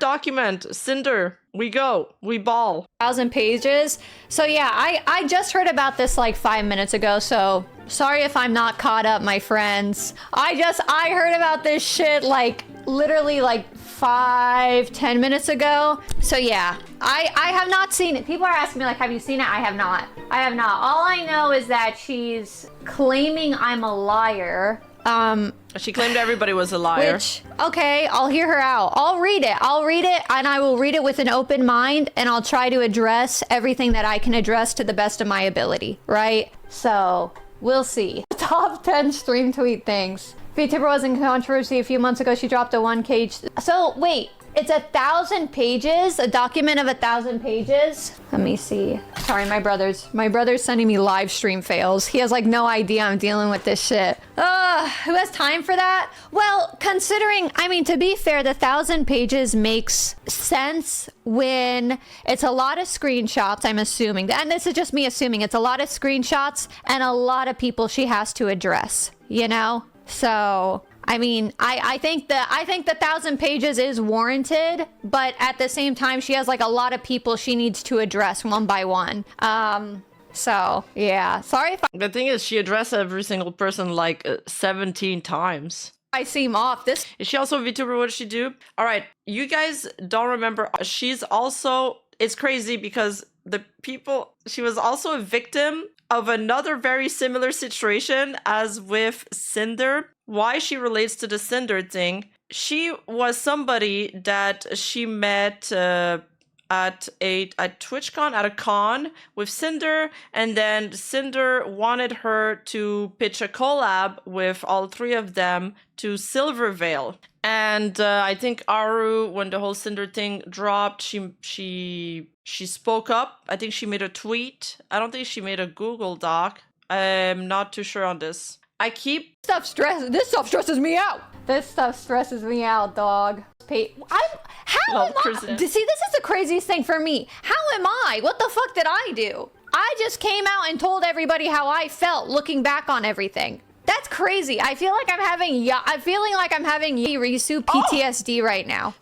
document. Cinder, we go. We ball. 1,000 pages. So yeah, I just heard about this like 5 minutes ago, so sorry if I'm not caught up, my friends. I heard about this shit like literally like 5-10 minutes ago. So yeah, I have not seen it. People are asking me like, have you seen it? I have not. All I know is that she's claiming I'm a liar. She claimed everybody was a liar. Which, okay, I'll hear her out. I'll read it, and I will read it with an open mind, and I'll try to address everything that I can address to the best of my ability, right? So, we'll see. Top 10 stream tweet things. VTuber was in controversy a few months ago. She dropped a 1K. So, wait. It's 1,000 pages, a document of 1,000 pages. Let me see. Sorry, my brother's sending me live stream fails. He has like no idea I'm dealing with this shit. Who has time for that? Well, considering, I mean, to be fair, the 1,000 pages makes sense when it's a lot of screenshots, I'm assuming. And this is just me assuming. It's a lot of screenshots and a lot of people she has to address, you know? So, I mean, I think the 1,000 pages is warranted, but at the same time, she has like a lot of people she needs to address one by one. So yeah, sorry if The thing is, she addressed every single person like 17 times. I seem off. This Is she also a VTuber? What does she do? All right, you guys don't remember. She's also, it's crazy because she was also a victim of another very similar situation as with Cinder. Why she relates to the Cinder thing. She was somebody that she met at TwitchCon, at a con with Cinder, and then Cinder wanted her to pitch a collab with all three of them to Silvervale. And I think ARUUU, when the whole Cinder thing dropped, she spoke up. I think she made a tweet. I don't think she made a Google Doc. I'm not too sure on this. This stuff stresses me out. This stuff stresses me out, dog. See, this is the craziest thing for me. How am I? What the fuck did I do? I just came out and told everybody how I felt looking back on everything. That's crazy. I feel like I'm having Yaki PTSD right now.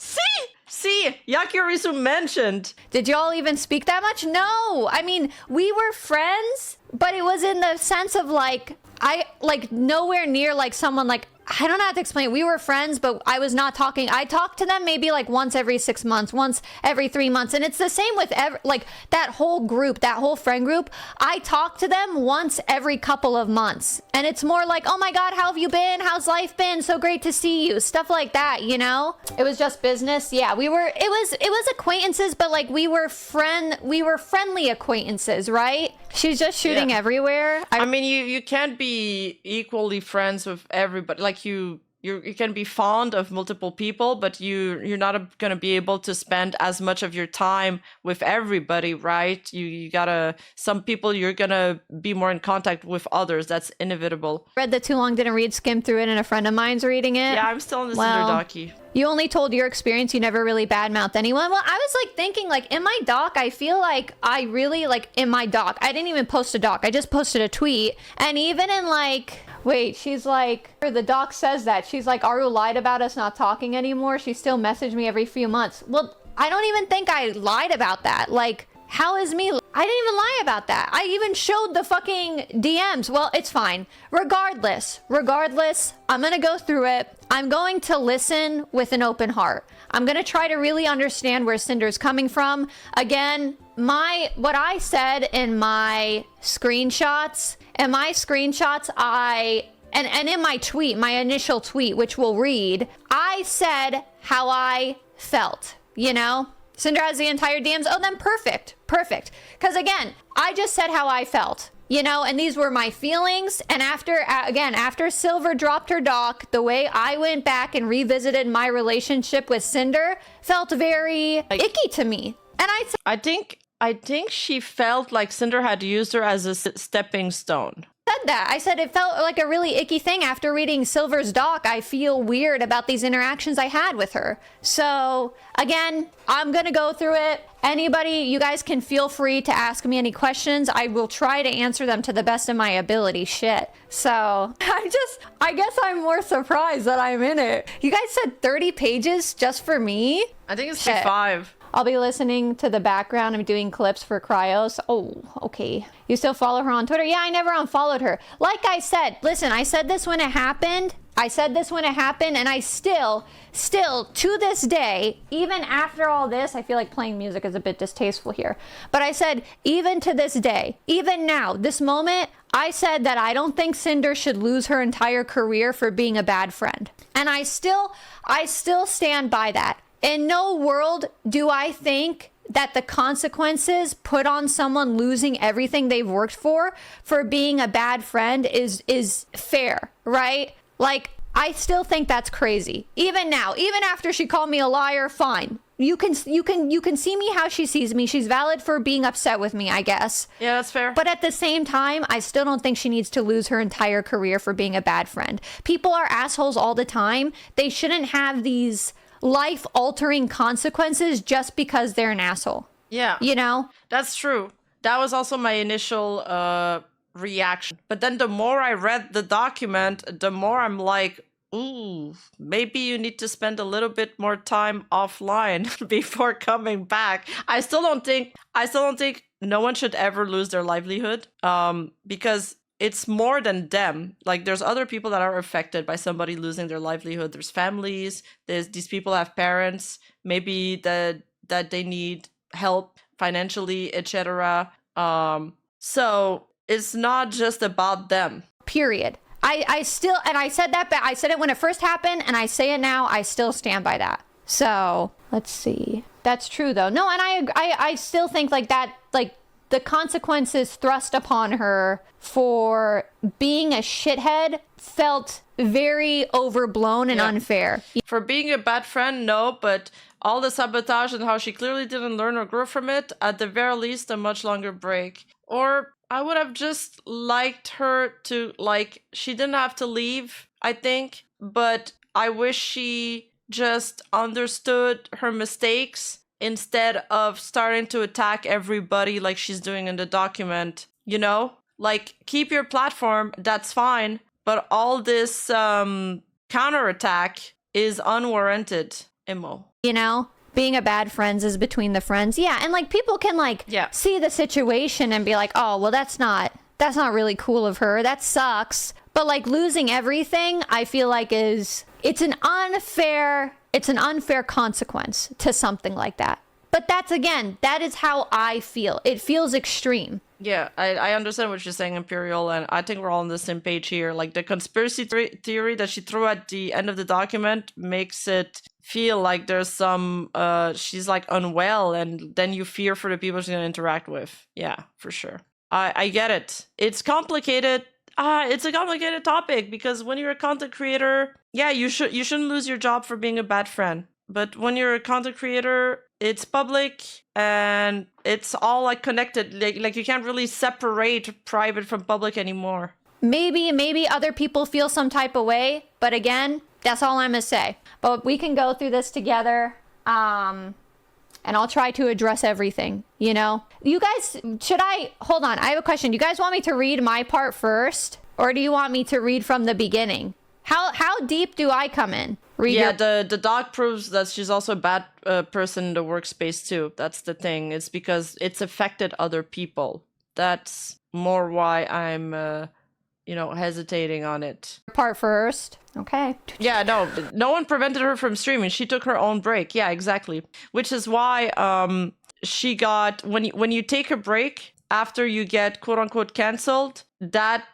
See, Yaki Risu mentioned. Did y'all even speak that much? No. I mean, we were friends, but it was in the sense of like, nowhere near like someone like, I don't know how to explain it. We were friends, but I was not talking. I talked to them maybe like once every 6 months, once every 3 months. And it's the same with like that whole group, that whole friend group. I talk to them once every couple of months. And it's more like, oh my God, how have you been? How's life been? So great to see you. Stuff like that, you know? It was just business. Yeah, it was acquaintances, but like we were friendly acquaintances, right? She's just shooting everywhere. I mean, you can't be equally friends with everybody. Like you can be fond of multiple people, but you're not going to be able to spend as much of your time with everybody, right? You gotta, some people you're going to be more in contact with others. That's inevitable. Read the Too Long Didn't Read, skimmed through it, and a friend of mine's reading it. Yeah, I'm still in the Cinder docu. You only told your experience, you never really badmouthed anyone. Well, I was like thinking like in my doc, I feel like I really like in my doc, I didn't even post a doc. I just posted a tweet. And even in like, wait, she's like, the doc says that. She's like, ARUUU lied about us not talking anymore. She still messaged me every few months. Well, I don't even think I lied about that. Like, how is me? I didn't even lie about that. I even showed the fucking DMs. Well, it's fine. Regardless, I'm gonna go through it. I'm going to listen with an open heart. I'm gonna try to really understand where Cinder's coming from. Again, what I said in my screenshots, and in my tweet, my initial tweet, which we'll read, I said how I felt, you know? Cinder has the entire DMs. Oh, then perfect. Because again, I just said how I felt, you know, and these were my feelings. And after Silver dropped her doc, the way I went back and revisited my relationship with Cinder felt very icky to me. And I think she felt like Cinder had used her as a stepping stone. said that. I said it felt like a really icky thing after reading Silver's doc. I feel weird about these interactions I had with her. So again, I'm gonna go through it. Anybody, you guys can feel free to ask me any questions. I will try to answer them to the best of my ability. Shit. So I guess I'm more surprised that I'm in it. You guys said 30 pages just for me? I think it's Shit. 5. I'll be listening to the background. I'm doing clips for Cryos. Oh, okay. You still follow her on Twitter? Yeah, I never unfollowed her. Like I said, listen, I said this when it happened. And I still, to this day, even after all this, I feel like playing music is a bit distasteful here. But I said, even to this day, even now, this moment, I said that I don't think Sinder should lose her entire career for being a bad friend. And I still stand by that. In no world do I think that the consequences put on someone losing everything they've worked for being a bad friend is fair, right? Like, I still think that's crazy. Even now, even after she called me a liar, fine. You can see me how she sees me. She's valid for being upset with me, I guess. Yeah, that's fair. But at the same time, I still don't think she needs to lose her entire career for being a bad friend. People are assholes all the time. They shouldn't have these life-altering consequences just because they're an asshole. Yeah. You know? That's true. That was also my initial reaction. But then the more I read the document, the more I'm like, ooh, maybe you need to spend a little bit more time offline before coming back. I still don't think no one should ever lose their livelihood. Because it's more than them. Like, there's other people that are affected by somebody losing their livelihood. There's families. These people have parents. Maybe that they need help financially, etc. So it's not just about them. Period. I still, and I said that, but I said it when it first happened, and I say it now. I still stand by that. So let's see. That's true though. No, and I still think like that, like, the consequences thrust upon her for being a shithead felt very overblown and unfair. For being a bad friend, no, but all the sabotage and how she clearly didn't learn or grow from it, at the very least, a much longer break. Or I would have just liked her to, like, she didn't have to leave, I think, but I wish she just understood her mistakes instead of starting to attack everybody like she's doing in the document, you know? Like, keep your platform, that's fine, but all this counterattack is unwarranted, Imo. You know? Being a bad friend is between the friends. Yeah, and like people can like see the situation and be like, oh, well, that's not really cool of her. That sucks. But like losing everything, I feel like it's an unfair consequence to something like that. But that is how I feel. It feels extreme. Yeah, I understand what you're saying, Imperial, and I think we're all on the same page here. Like, the conspiracy theory that she threw at the end of the document makes it feel like there's some, she's like unwell, and then you fear for the people she's going to interact with. Yeah, for sure. I get it. It's complicated. It's a complicated topic, because when you're a content creator, yeah, you shouldn't lose your job for being a bad friend. But when you're a content creator, it's public and it's all like connected. Like you can't really separate private from public anymore. Maybe other people feel some type of way, but again, that's all I'm gonna say. But we can go through this together, and I'll try to address everything, you know? You guys, hold on, I have a question. Do you guys want me to read my part first, or do you want me to read from the beginning? How deep do I come in? The doc proves that she's also a bad person in the workspace too. That's the thing. It's because it's affected other people. That's more why I'm, hesitating on it. Part first. Okay. Yeah, no one prevented her from streaming. She took her own break. Yeah, exactly. Which is why she got, when you take a break after you get quote unquote canceled, that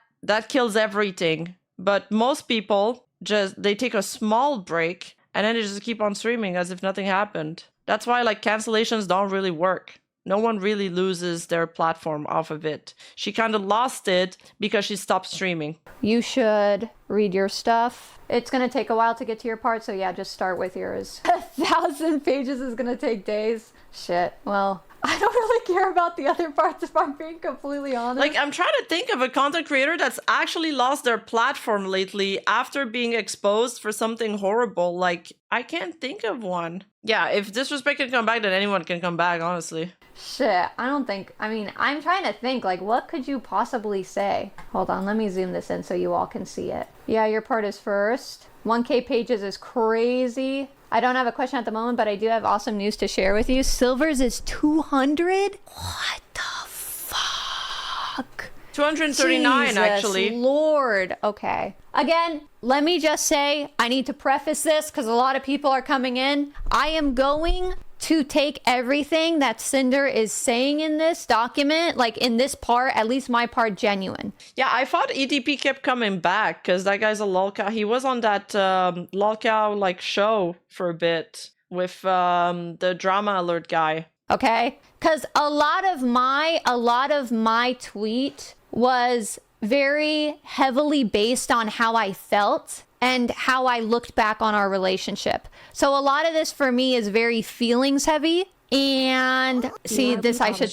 kills everything. But most people they take a small break and then they just keep on streaming as if nothing happened. That's why like cancellations don't really work. No one really loses their platform off of it. She kind of lost it because she stopped streaming. You should read your stuff. It's going to take a while to get to your part, so yeah, just start with yours. 1,000 pages is going to take days. Shit. Well, I don't really care about the other parts if I'm being completely honest. Like, I'm trying to think of a content creator that's actually lost their platform lately after being exposed for something horrible. Like, I can't think of one. Yeah, if disrespect can come back, then anyone can come back, honestly. Shit, I don't think, I mean, I'm trying to think, like, what could you possibly say? Hold on, let me zoom this in so you all can see it. Yeah, your part is first. 1K pages is crazy. I don't have a question at the moment, but I do have awesome news to share with you. Silver's is 200? What the fuck? 239, Jesus actually. Lord. Okay. Again, let me just say, I need to preface this because a lot of people are coming in. I am going to take everything that Sinder is saying in this document, like in this part, at least my part, genuine. Yeah, I thought EDP kept coming back because that guy's a lolcow. He was on that lolcow like show for a bit with the drama alert guy. Okay, because a lot of my tweet was very heavily based on how I felt and how I looked back on our relationship. So a lot of this for me is very feelings heavy. And see this, I should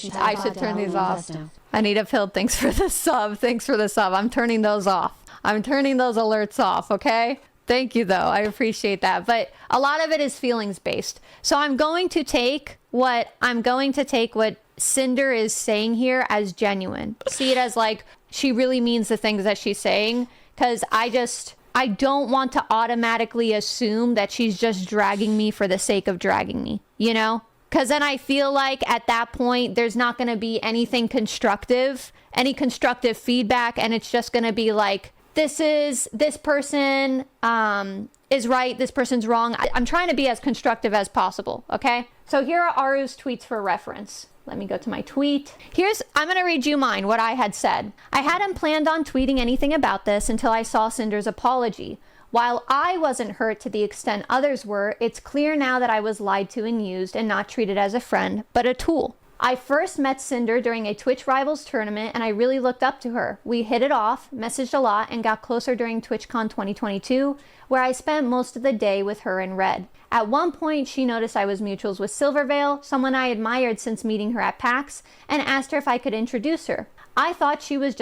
turn these off. Anita Pill, thanks for the sub. Thanks for the sub. I'm turning those off. I'm turning those alerts off, okay? Thank you though. I appreciate that. But a lot of it is feelings based. So I'm going to take what Sinder is saying here as genuine. See it as like she really means the things that she's saying, because I don't want to automatically assume that she's just dragging me for the sake of dragging me, you know? Because then I feel like at that point, there's not going to be anything constructive, any constructive feedback. And it's just going to be like, this person is right, this person's wrong. I'm trying to be as constructive as possible, okay? So here are ARUUU's tweets for reference. Let me go to my tweet. I'm going to read you mine, what I had said. I hadn't planned on tweeting anything about this until I saw Sinder's apology. While I wasn't hurt to the extent others were, it's clear now that I was lied to and used and not treated as a friend, but a tool. I first met Sinder during a Twitch Rivals tournament and I really looked up to her. We hit it off, messaged a lot, and got closer during TwitchCon 2022, where I spent most of the day with her in red. At one point, she noticed I was mutuals with Silvervale, someone I admired since meeting her at PAX, and asked her if I could introduce her. I thought she was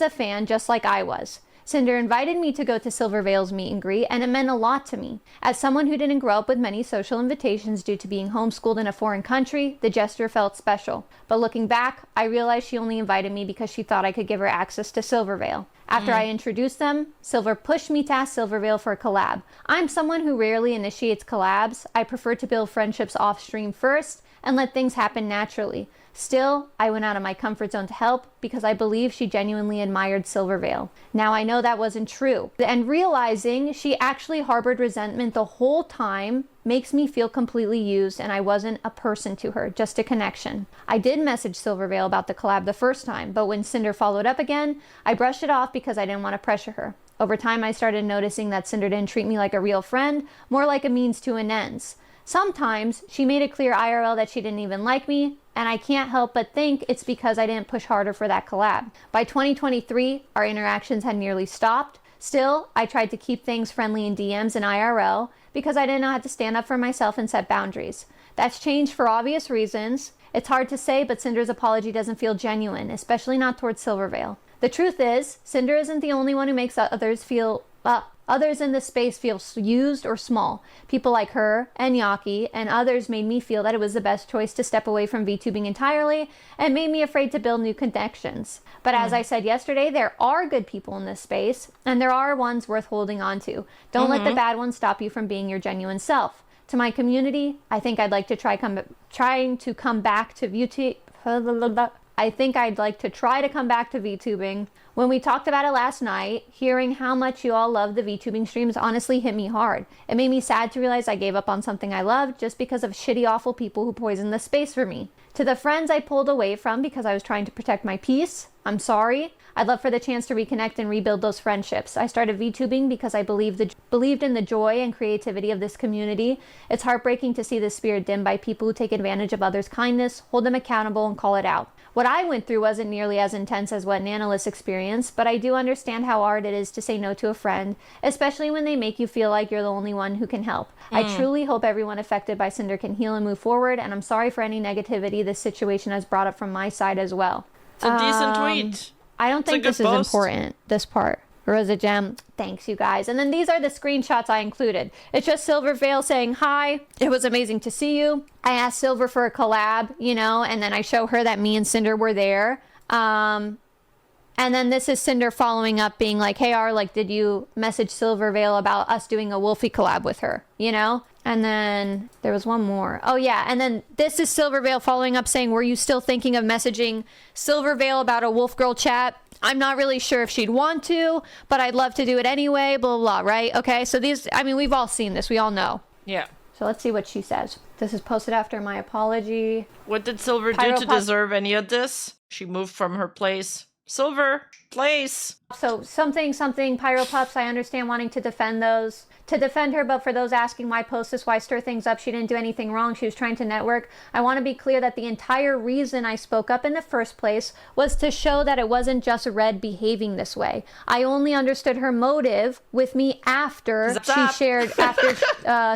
a fan just like I was. Sinder invited me to go to Silvervale's meet and greet, and it meant a lot to me. As someone who didn't grow up with many social invitations due to being homeschooled in a foreign country, the gesture felt special. But looking back, I realized she only invited me because she thought I could give her access to Silvervale. After I introduced them, Silver pushed me to ask Silvervale for a collab. I'm someone who rarely initiates collabs. I prefer to build friendships off stream first and let things happen naturally. Still, I went out of my comfort zone to help because I believe she genuinely admired Silvervale. Now I know that wasn't true. And realizing she actually harbored resentment the whole time makes me feel completely used and I wasn't a person to her, just a connection. I did message Silvervale about the collab the first time, but when Sinder followed up again, I brushed it off because I didn't want to pressure her. Over time, I started noticing that Sinder didn't treat me like a real friend, more like a means to an ends. Sometimes she made it clear IRL that she didn't even like me, and I can't help but think it's because I didn't push harder for that collab. By 2023, our interactions had nearly stopped. Still, I tried to keep things friendly in DMs and IRL because I didn't know how to stand up for myself and set boundaries. That's changed for obvious reasons. It's hard to say, but Sinder's apology doesn't feel genuine, especially not towards Silvervale. The truth is, Sinder isn't the only one who makes others in this space feel used or small. People like her and Yaki and others made me feel that it was the best choice to step away from VTubing entirely and made me afraid to build new connections. But as I said yesterday, there are good people in this space and there are ones worth holding on to. Don't let the bad ones stop you from being your genuine self. To my community, I think I'd like to try to come back to VTubing. I think I'd like to try to come back to VTubing. When we talked about it last night, hearing how much you all love the VTubing streams honestly hit me hard. It made me sad to realize I gave up on something I loved just because of shitty, awful people who poisoned the space for me. To the friends I pulled away from because I was trying to protect my peace, I'm sorry. I'd love for the chance to reconnect and rebuild those friendships. I started VTubing because I believed in the joy and creativity of this community. It's heartbreaking to see this spirit dimmed by people who take advantage of others' kindness, hold them accountable, and call it out. What I went through wasn't nearly as intense as what Nanalis experienced, but I do understand how hard it is to say no to a friend, especially when they make you feel like you're the only one who can help. I truly hope everyone affected by Sinder can heal and move forward, and I'm sorry for any negativity this situation has brought up from my side as well. It's a decent tweet. I don't think this is important, this part. Rosa Gem, thanks you guys. And then these are the screenshots I included. It's just Silvervale saying, hi, it was amazing to see you. I asked Silver for a collab, you know, and then I show her that me and Sinder were there. And then this is Sinder following up being like, hey, like, did you message Silvervale about us doing a Wolfie collab with her, you know? And then there was one more. Oh, yeah. And then this is Silvervale following up saying, were you still thinking of messaging Silvervale about a Wolf Girl chat? I'm not really sure if she'd want to, but I'd love to do it anyway, blah, blah, blah, right? Okay, so these, I mean, we've all seen this. We all know. Yeah. So let's see what she says. This is posted after my apology. What did Silver do to deserve any of this? She moved from her place. Silver, place. So something, Pyropups, I understand wanting to defend her, but for those asking why post this, why stir things up, she didn't do anything wrong. She was trying to network. I want to be clear that the entire reason I spoke up in the first place was to show that it wasn't just Red behaving this way. I only understood her motive with me after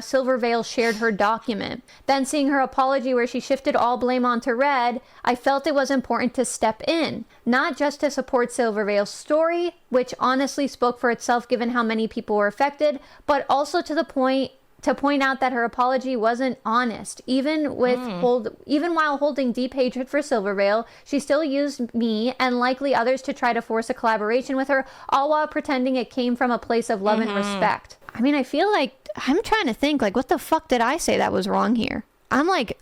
Silvervale shared her document. Then seeing her apology where she shifted all blame onto Red, I felt it was important to step in, not just to support Silvervale's story, which honestly spoke for itself given how many people were affected, but also to point out that her apology wasn't honest. Even while holding deep hatred for Silvervale, she still used me and likely others to try to force a collaboration with her, all while pretending it came from a place of love and respect. I mean, I feel like I'm trying to think, like, what the fuck did I say that was wrong here? I'm like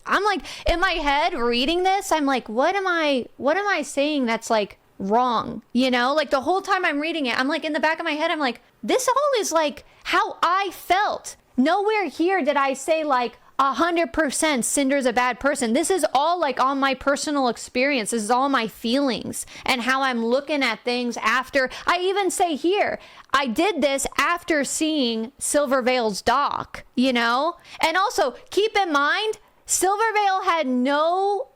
in my head reading this, I'm like, what am I saying that's like wrong? You know, like the whole time I'm reading it, I'm like in the back of my head, I'm like, this all is like how I felt. Nowhere here did I say like 100% Cinder's a bad person. This is all like on my personal experience. This is all my feelings and how I'm looking at things after. I even say here, I did this after seeing Silvervale's doc, you know? And also keep in mind, Silvervale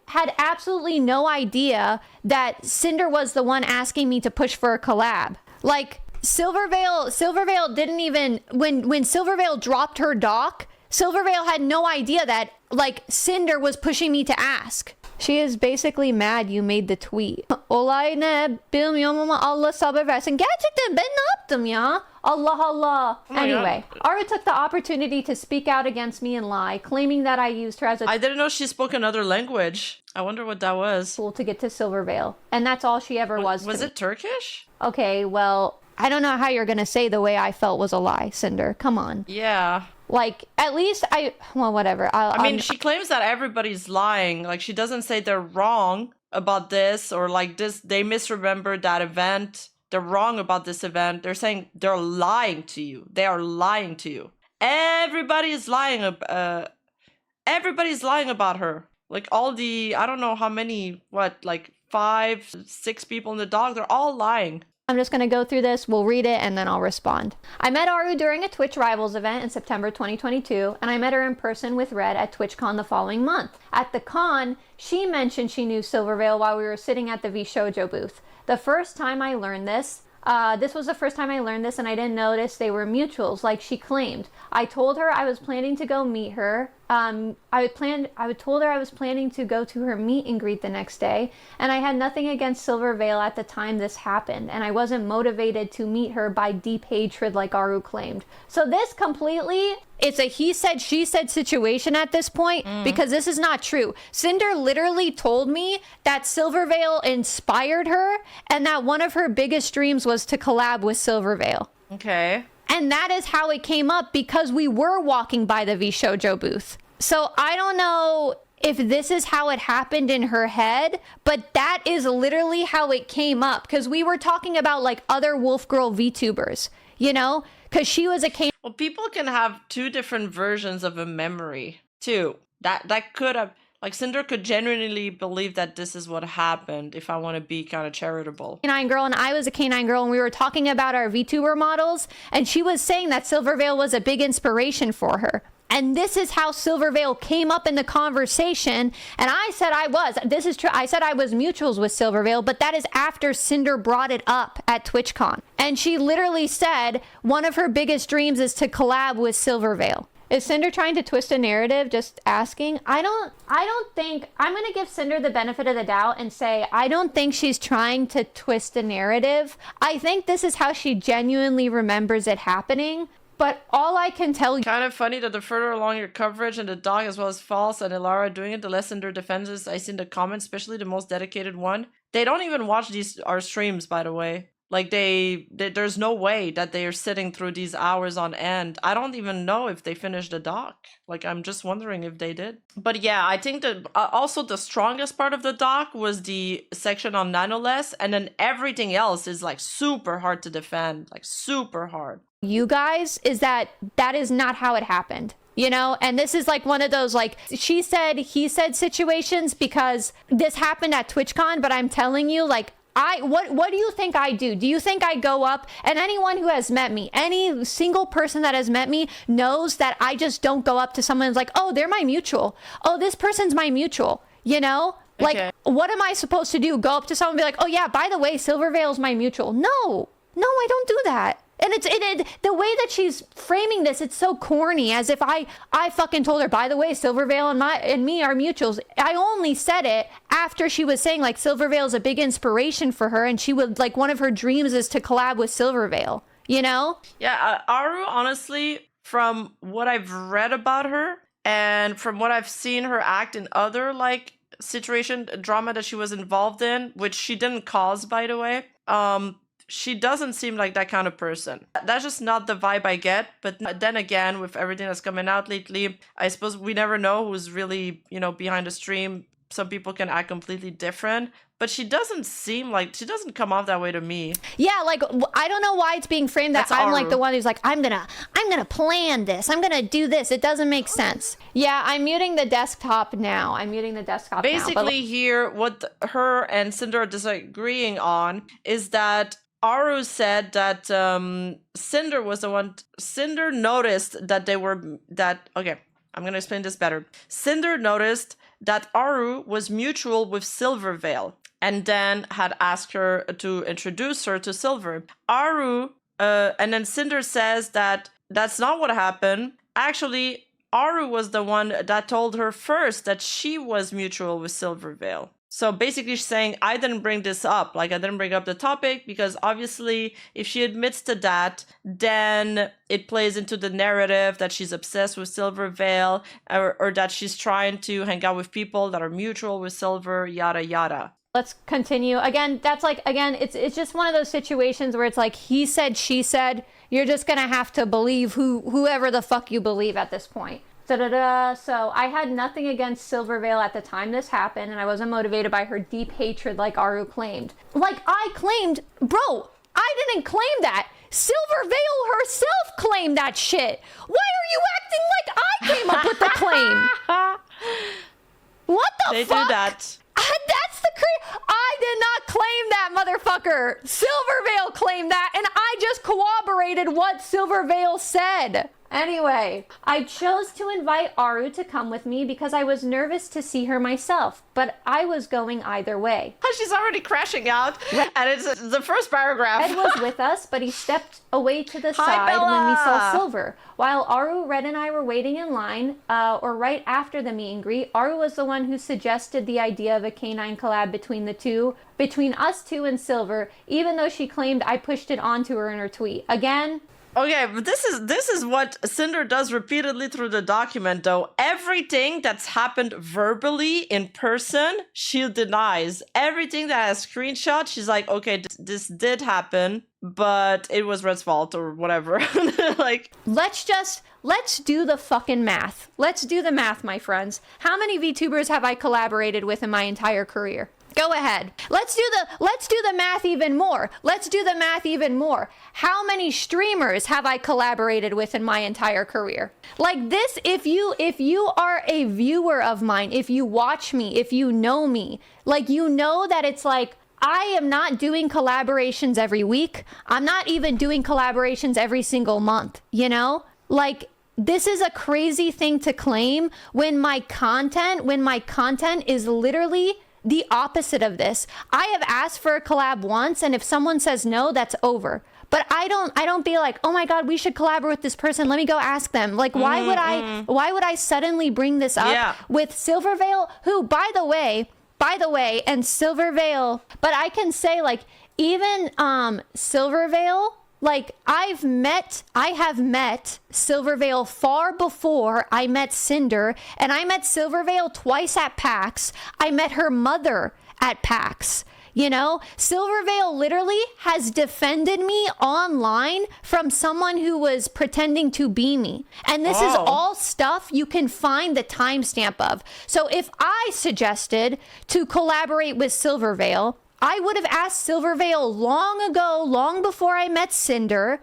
had absolutely no idea that Sinder was the one asking me to push for a collab. Like Silvervale didn't even, when Silvervale dropped her doc, Silvervale had no idea that like Sinder was pushing me to ask. She is basically mad you made the tweet. Olayne bilmiyorum ama Allah sabır versin. Gerçekten ben ne yaptım ya? Allah. Anyway, ARUUU took the opportunity to speak out against me and lie, claiming that I used her as a I didn't know she spoke another language. I wonder what that was. tool to get to Silvervale. And that's all she ever was. Was it Turkish? Okay, well, I don't know how you're going to say the way I felt was a lie, Sinder. Come on. Yeah. Like, at least whatever. I mean, she claims that everybody's lying. Like, she doesn't say they're wrong about this or like this. They misremembered that event. They're wrong about this event. They're saying they're lying to you. They are lying to you. Everybody's lying. Everybody's lying about her. Like all the, I don't know how many, like 5, 6 people in the doc, they're all lying. I'm just going to go through this, we'll read it, and then I'll respond. I met ARUUU during a Twitch Rivals event in September 2022, and I met her in person with Red at TwitchCon the following month. At the con, she mentioned she knew Silvervale while we were sitting at the VShojo booth. The first time I learned this, was the first time I learned this, and I didn't notice they were mutuals like she claimed. I told her I was planning to go meet her. I told her I was planning to go to her meet and greet the next day, and I had nothing against Silvervale at the time this happened, and I wasn't motivated to meet her by deep hatred like ARUUU claimed. So this completely, it's a he said, she said situation at this point, because this is not true. Sinder literally told me that Silvervale inspired her, and that one of her biggest dreams was to collab with Silvervale. Okay. And that is how it came up, because we were walking by the VShojo booth. So I don't know if this is how it happened in her head, but that is literally how it came up. Because we were talking about like other Wolf Girl VTubers, you know? Because she was Well, people can have 2 different versions of a memory too. That could have, Like, Cinder could genuinely believe that this is what happened if I want to be kind of charitable. Canine girl, and I was a canine girl, and we were talking about our VTuber models, and she was saying that Silvervale was a big inspiration for her. And this is how Silvervale came up in the conversation. And I said I was. This is true. I said I was mutuals with Silvervale, but that is after Cinder brought it up at TwitchCon. And she literally said one of her biggest dreams is to collab with Silvervale. Is Cinder trying to twist a narrative? Just asking. I don't think, I'm going to give Cinder the benefit of the doubt and say, I don't think she's trying to twist a narrative. I think this is how she genuinely remembers it happening. But all I can tell you... Kind of funny that the further along your coverage and the dog as well as False and Ilara doing it, the less in their defenses I see in the comments, especially the most dedicated one. They don't even watch our streams, by the way. Like, there's no way that they are sitting through these hours on end. I don't even know if they finished the doc. Like, I'm just wondering if they did. But yeah, I think that also the strongest part of the doc was the section on Nanoless, and then everything else is like super hard to defend, like super hard. You guys, is that is not how it happened. You know, and this is like one of those like she said, he said situations because this happened at TwitchCon, but I'm telling you, like, what do you think I do? Do you think I go up, and anyone who has met me, any single person that has met me knows that I just don't go up to someone and like, oh, they're my mutual. Oh, this person's my mutual, you know? Like, okay. What am I supposed to do? Go up to someone and be like, oh yeah, by the way, Silvervale's my mutual. No, I don't do that. And it's the way that she's framing this, it's so corny, as if I fucking told her, by the way, Silvervale and me are mutuals. I only said it after she was saying like Silvervale's a big inspiration for her, and she would like one of her dreams is to collab with Silvervale, you know? Yeah, ARUUU, honestly, from what I've read about her and from what I've seen her act in other like situation drama that she was involved in, which she didn't cause, by the way, she doesn't seem like that kind of person. That's just not the vibe I get. But then again, with everything that's coming out lately, I suppose we never know who's really, you know, behind the stream. Some people can act completely different. But she doesn't seem like, she doesn't come off that way to me. Yeah, like, I don't know why it's being framed that I'm like the one who's like, I'm gonna plan this. I'm gonna do this. It doesn't make sense. Yeah, I'm muting the desktop now. Basically here, what her and Cinder are disagreeing on is that ARUUU said that Cinder was the one. Cinder noticed that okay, I'm gonna explain this better. Cinder noticed that ARUUU was mutual with Silvervale, and then had asked her to introduce her to Silver. ARUUU, and then Cinder says that that's not what happened. Actually, ARUUU was the one that told her first that she was mutual with Silvervale. So basically she's saying, I didn't bring this up. Like, I didn't bring up the topic because obviously if she admits to that, then it plays into the narrative that she's obsessed with Silvervale, or that she's trying to hang out with people that are mutual with Silver, yada, yada. Let's continue. Again, that's like, it's just one of those situations where it's like, he said, she said, you're just going to have to believe whoever the fuck you believe at this point. So I had nothing against Silvervale at the time this happened, and I wasn't motivated by her deep hatred like ARUUU claimed. Like I claimed, bro, I didn't claim that. Silvervale herself claimed that shit. Why are you acting like I came up with the claim? What the fuck? They do that. That's the I did not claim that, motherfucker. Silvervale claimed that, and I just corroborated what Silvervale said. Anyway, I chose to invite ARUUU to come with me because I was nervous to see her myself, but I was going either way. She's already crashing out, and it's the first paragraph. Ed was with us, but he stepped away to the side when we saw Silver. While ARUUU, Red, and I were waiting in line, or right after the meet and greet, ARUUU was the one who suggested the idea of a canine collab between us two and Silver, even though she claimed I pushed it onto her in her tweet. Again, okay, but this is what Cinder does repeatedly through the document, though. Everything that's happened verbally in person, she denies. Everything that has screenshot, she's like, okay, this did happen, but it was Red's fault or whatever. Like, let's do the fucking math. Let's do the math, my friends. How many VTubers have I collaborated with in my entire career? Go ahead. Let's do the math even more. Let's do the math even more. How many streamers have I collaborated with in my entire career? Like this, if you are a viewer of mine, if you watch me, if you know me, like you know that it's like I am not doing collaborations every week. I'm not even doing collaborations every single month, you know? Like this is a crazy thing to claim when my content is literally the opposite of this. I have asked for a collab once, and if someone says no, that's over. But I don't be like, oh my God, we should collaborate with this person. Let me go ask them. Like, why would I suddenly bring this up with Silvervale, who, by the way, and Silvervale, but I can say like, even Silvervale, like I have met Silvervale far before I met Sinder, and I met Silvervale twice at PAX. I met her mother at PAX. You know, Silvervale literally has defended me online from someone who was pretending to be me. And this is all stuff you can find the timestamp of. So if I suggested to collaborate with Silvervale, I would have asked Silvervale long ago, long before I met Sinder,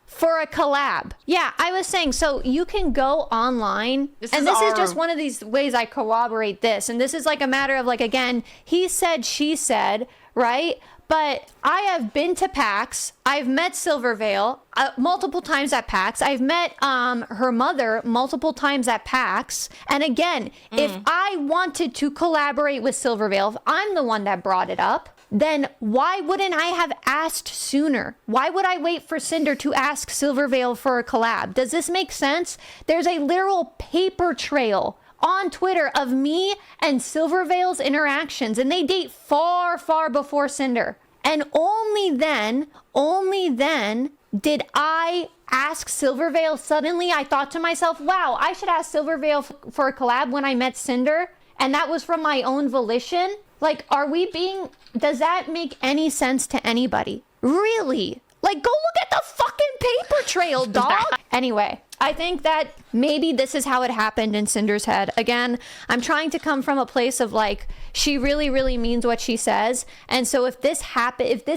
for a collab. Yeah, I was saying, so you can go online, this is just one of these ways I corroborate this. And this is like a matter of like, again, he said, she said, right? But I have been to PAX. I've met Silvervale multiple times at PAX. I've met her mother multiple times at PAX. And again, if I wanted to collaborate with Silvervale, if I'm the one that brought it up, then why wouldn't I have asked sooner? Why would I wait for Sinder to ask Silvervale for a collab? Does this make sense? There's a literal paper trail on Twitter of me and Silvervale's interactions, and they date far, far before Sinder. And only then did I ask Silvervale. Suddenly I thought to myself, wow, I should ask Silvervale for a collab when I met Sinder. And that was from my own volition. Like, does that make any sense to anybody? Really? Like, go look at the fucking paper trail, dog. Anyway, I think that maybe this is how it happened in Cinder's head. Again, I'm trying to come from a place of like, she really, really means what she says. And so if this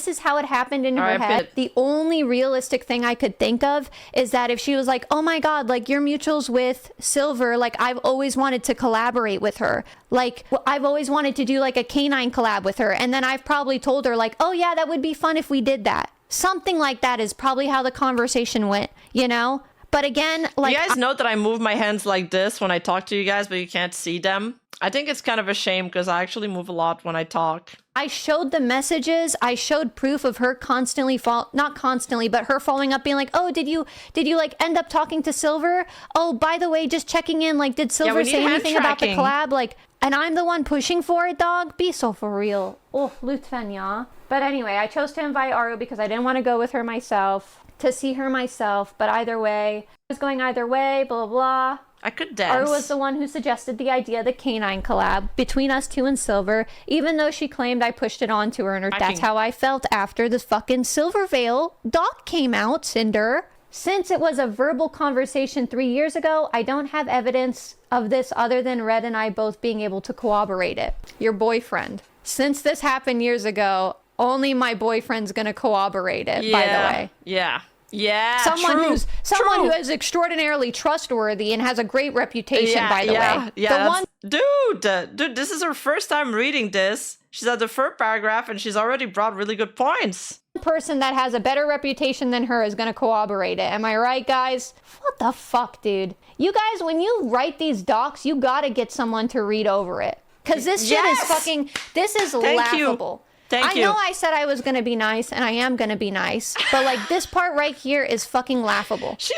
is how it happened in her head, the only realistic thing I could think of is that if she was like, oh my God, like you're mutuals with Silver, like I've always wanted to collaborate with her. Like I've always wanted to do like a canine collab with her. And then I've probably told her like, oh yeah, that would be fun if we did that. Something like that is probably how the conversation went, you know? But again, like... You guys know that I move my hands like this when I talk to you guys, but you can't see them. I think it's kind of a shame because I actually move a lot when I talk. I showed the messages. I showed proof of her constantly not constantly, but her following up being like, oh, did you like end up talking to Silver? Oh, by the way, just checking in, like, did Silver say anything about the collab? Like, and I'm the one pushing for it, dog? Be so for real. Oh, lütfen ya. But anyway, I chose to invite ARUUU because I didn't want to go with her myself, to see her myself. But either way, I was going either way, blah, blah. I could dance. ARUUU was the one who suggested the idea, the canine collab between us two and Silver, even though she claimed I pushed it on to her. And that's how I felt after the fucking Silvervale doc came out, Sinder. Since it was a verbal conversation 3 years ago, I don't have evidence of this other than Red and I both being able to corroborate it. Your boyfriend. Since this happened years ago, only my boyfriend's gonna corroborate it, by the way. Yeah, someone who is extraordinarily trustworthy and has a great reputation, by the way. Yeah, dude, this is her first time reading this. She's at the first paragraph and she's already brought really good points. Person that has a better reputation than her is going to corroborate it. Am I right, guys? What the fuck, dude? You guys, when you write these docs, you got to get someone to read over it. Because this shit is fucking, this is laughable. Thank you. I know I said I was going to be nice, and I am going to be nice, but like this part right here is fucking laughable. See,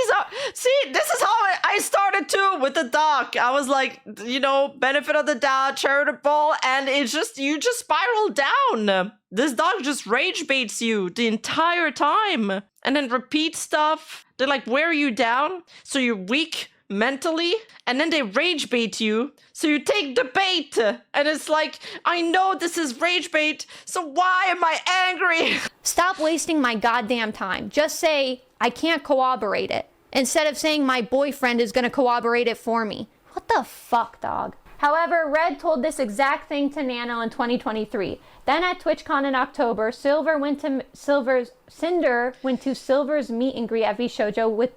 this is how I started too with the doc. I was like, you know, benefit of the doubt, charitable, and it's just, you just spiral down. This doc just rage baits you the entire time and then repeat stuff. They're like, wear you down so you're weak mentally, and then they rage bait you so you take the bait, and it's like, I know this is rage bait, so why am I angry? Stop wasting my goddamn time. Just say I can't corroborate it instead of saying my boyfriend is gonna corroborate it for me. What the fuck, dog? However, Red told this exact thing to Nano in 2023. Then at TwitchCon in October, Cinder went to Silver's meet and greet at VShojo with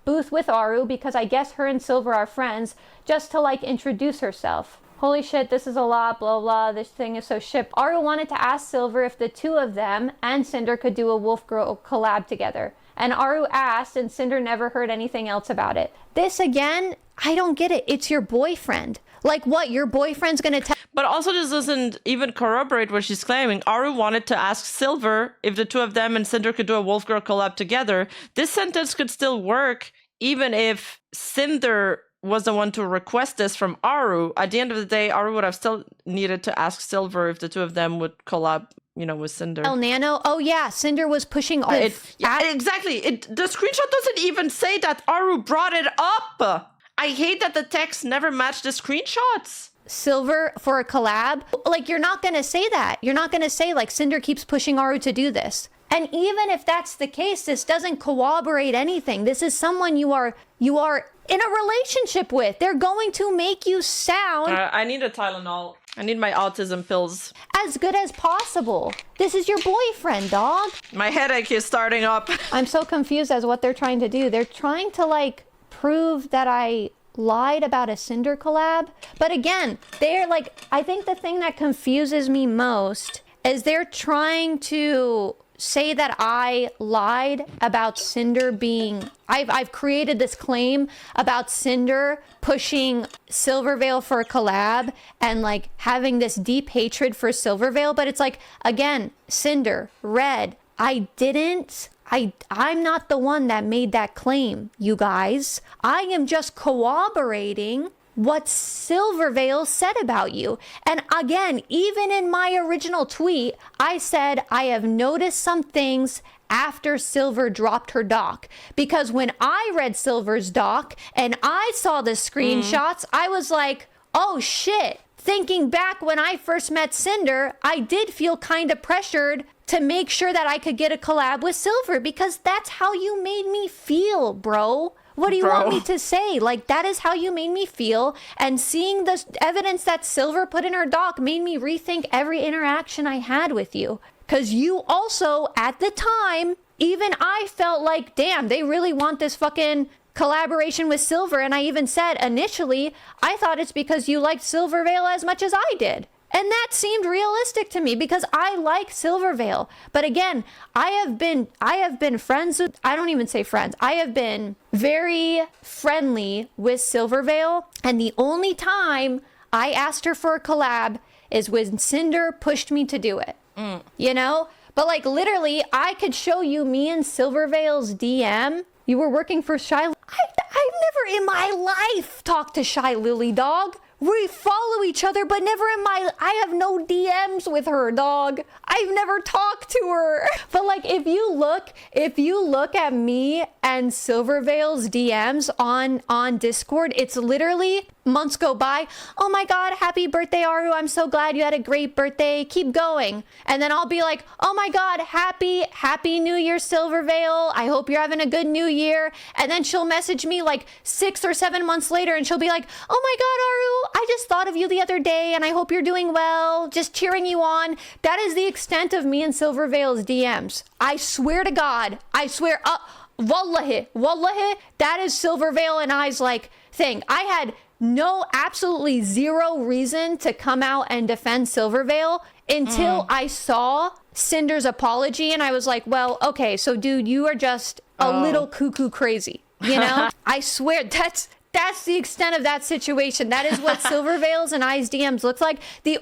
booth with ARUUU because I guess her and Silver are friends, just to like introduce herself. Holy shit, this is a lot, blah, blah, this thing is so shit. ARUUU wanted to ask Silver if the two of them and Cinder could do a Wolf Girl collab together. And ARUUU asked, and Cinder never heard anything else about it. This again, I don't get it. It's your boyfriend. Like what, your boyfriend's gonna tell— But also this doesn't even corroborate what she's claiming. ARUUU wanted to ask Silver if the two of them and Cinder could do a Wolf Girl collab together. This sentence could still work even if Cinder was the one to request this from ARUUU. At the end of the day, ARUUU would have still needed to ask Silver if the two of them would collab, you know, with Cinder. El Nano, oh yeah, Cinder was pushing all— exactly. The screenshot doesn't even say that ARUUU brought it up. I hate that the text never matched the screenshots. Silver for a collab. Like, you're not gonna say that. You're not gonna say like Cinder keeps pushing ARUUU to do this. And even if that's the case, this doesn't corroborate anything. This is someone you are in a relationship with. They're going to make you sound— I need a Tylenol. I need my autism pills. As good as possible. This is your boyfriend, dog. My headache is starting up. I'm so confused as what they're trying to do. They're trying to like prove that I lied about a Cinder collab. But again, they're like, I think the thing that confuses me most is they're trying to say that I lied about Cinder being— I've created this claim about Cinder pushing Silvervale for a collab and like having this deep hatred for Silvervale. But it's like, again, Cinder, Red, I'm not the one that made that claim, you guys. I am just corroborating what Silvervale said about you. And again, even in my original tweet, I said I have noticed some things after Silver dropped her doc. Because when I read Silver's doc and I saw the screenshots, I was like, oh shit. Thinking back when I first met Cinder, I did feel kind of pressured to make sure that I could get a collab with Silver because that's how you made me feel, bro. What do you want me to say? Like, that is how you made me feel. And seeing the evidence that Silver put in her doc made me rethink every interaction I had with you. Because you also, at the time, even I felt like, damn, they really want this fucking collaboration with Silver. And I even said initially, I thought it's because you liked Silvervale as much as I did. And that seemed realistic to me because I like Silvervale. But again, I have been friends with— I don't even say friends. I have been very friendly with Silvervale. And the only time I asked her for a collab is when Cinder pushed me to do it. You know? But like literally, I could show you me and Silvervale's DM. You were working for Shy— I've never in my life talked to Shy Lily, dog. We follow each other, but never in my— I have no DMs with her, dog. I've never talked to her. But like, if you look at me and Silvervale's DMs on Discord, it's literally months go by. Oh my God, happy birthday, ARUUU. I'm so glad you had a great birthday. Keep going. And then I'll be like, oh my God, happy New Year, Silvervale. I hope you're having a good new year. And then she'll message me like 6 or 7 months later and she'll be like, oh my God, ARUUU, I just thought of you the other day and I hope you're doing well. Just cheering you on. That is the extent of me and Silvervale's DMs. I swear to God, I swear, wallahi, that is Silvervale and I's like thing. I had absolutely zero reason to come out and defend Silvervale until I saw Cinder's apology and I was like, well, okay, so dude, you are just a little cuckoo crazy, you know? I swear that's the extent of that situation. That is what Silvervale's and I's DMs looks like. The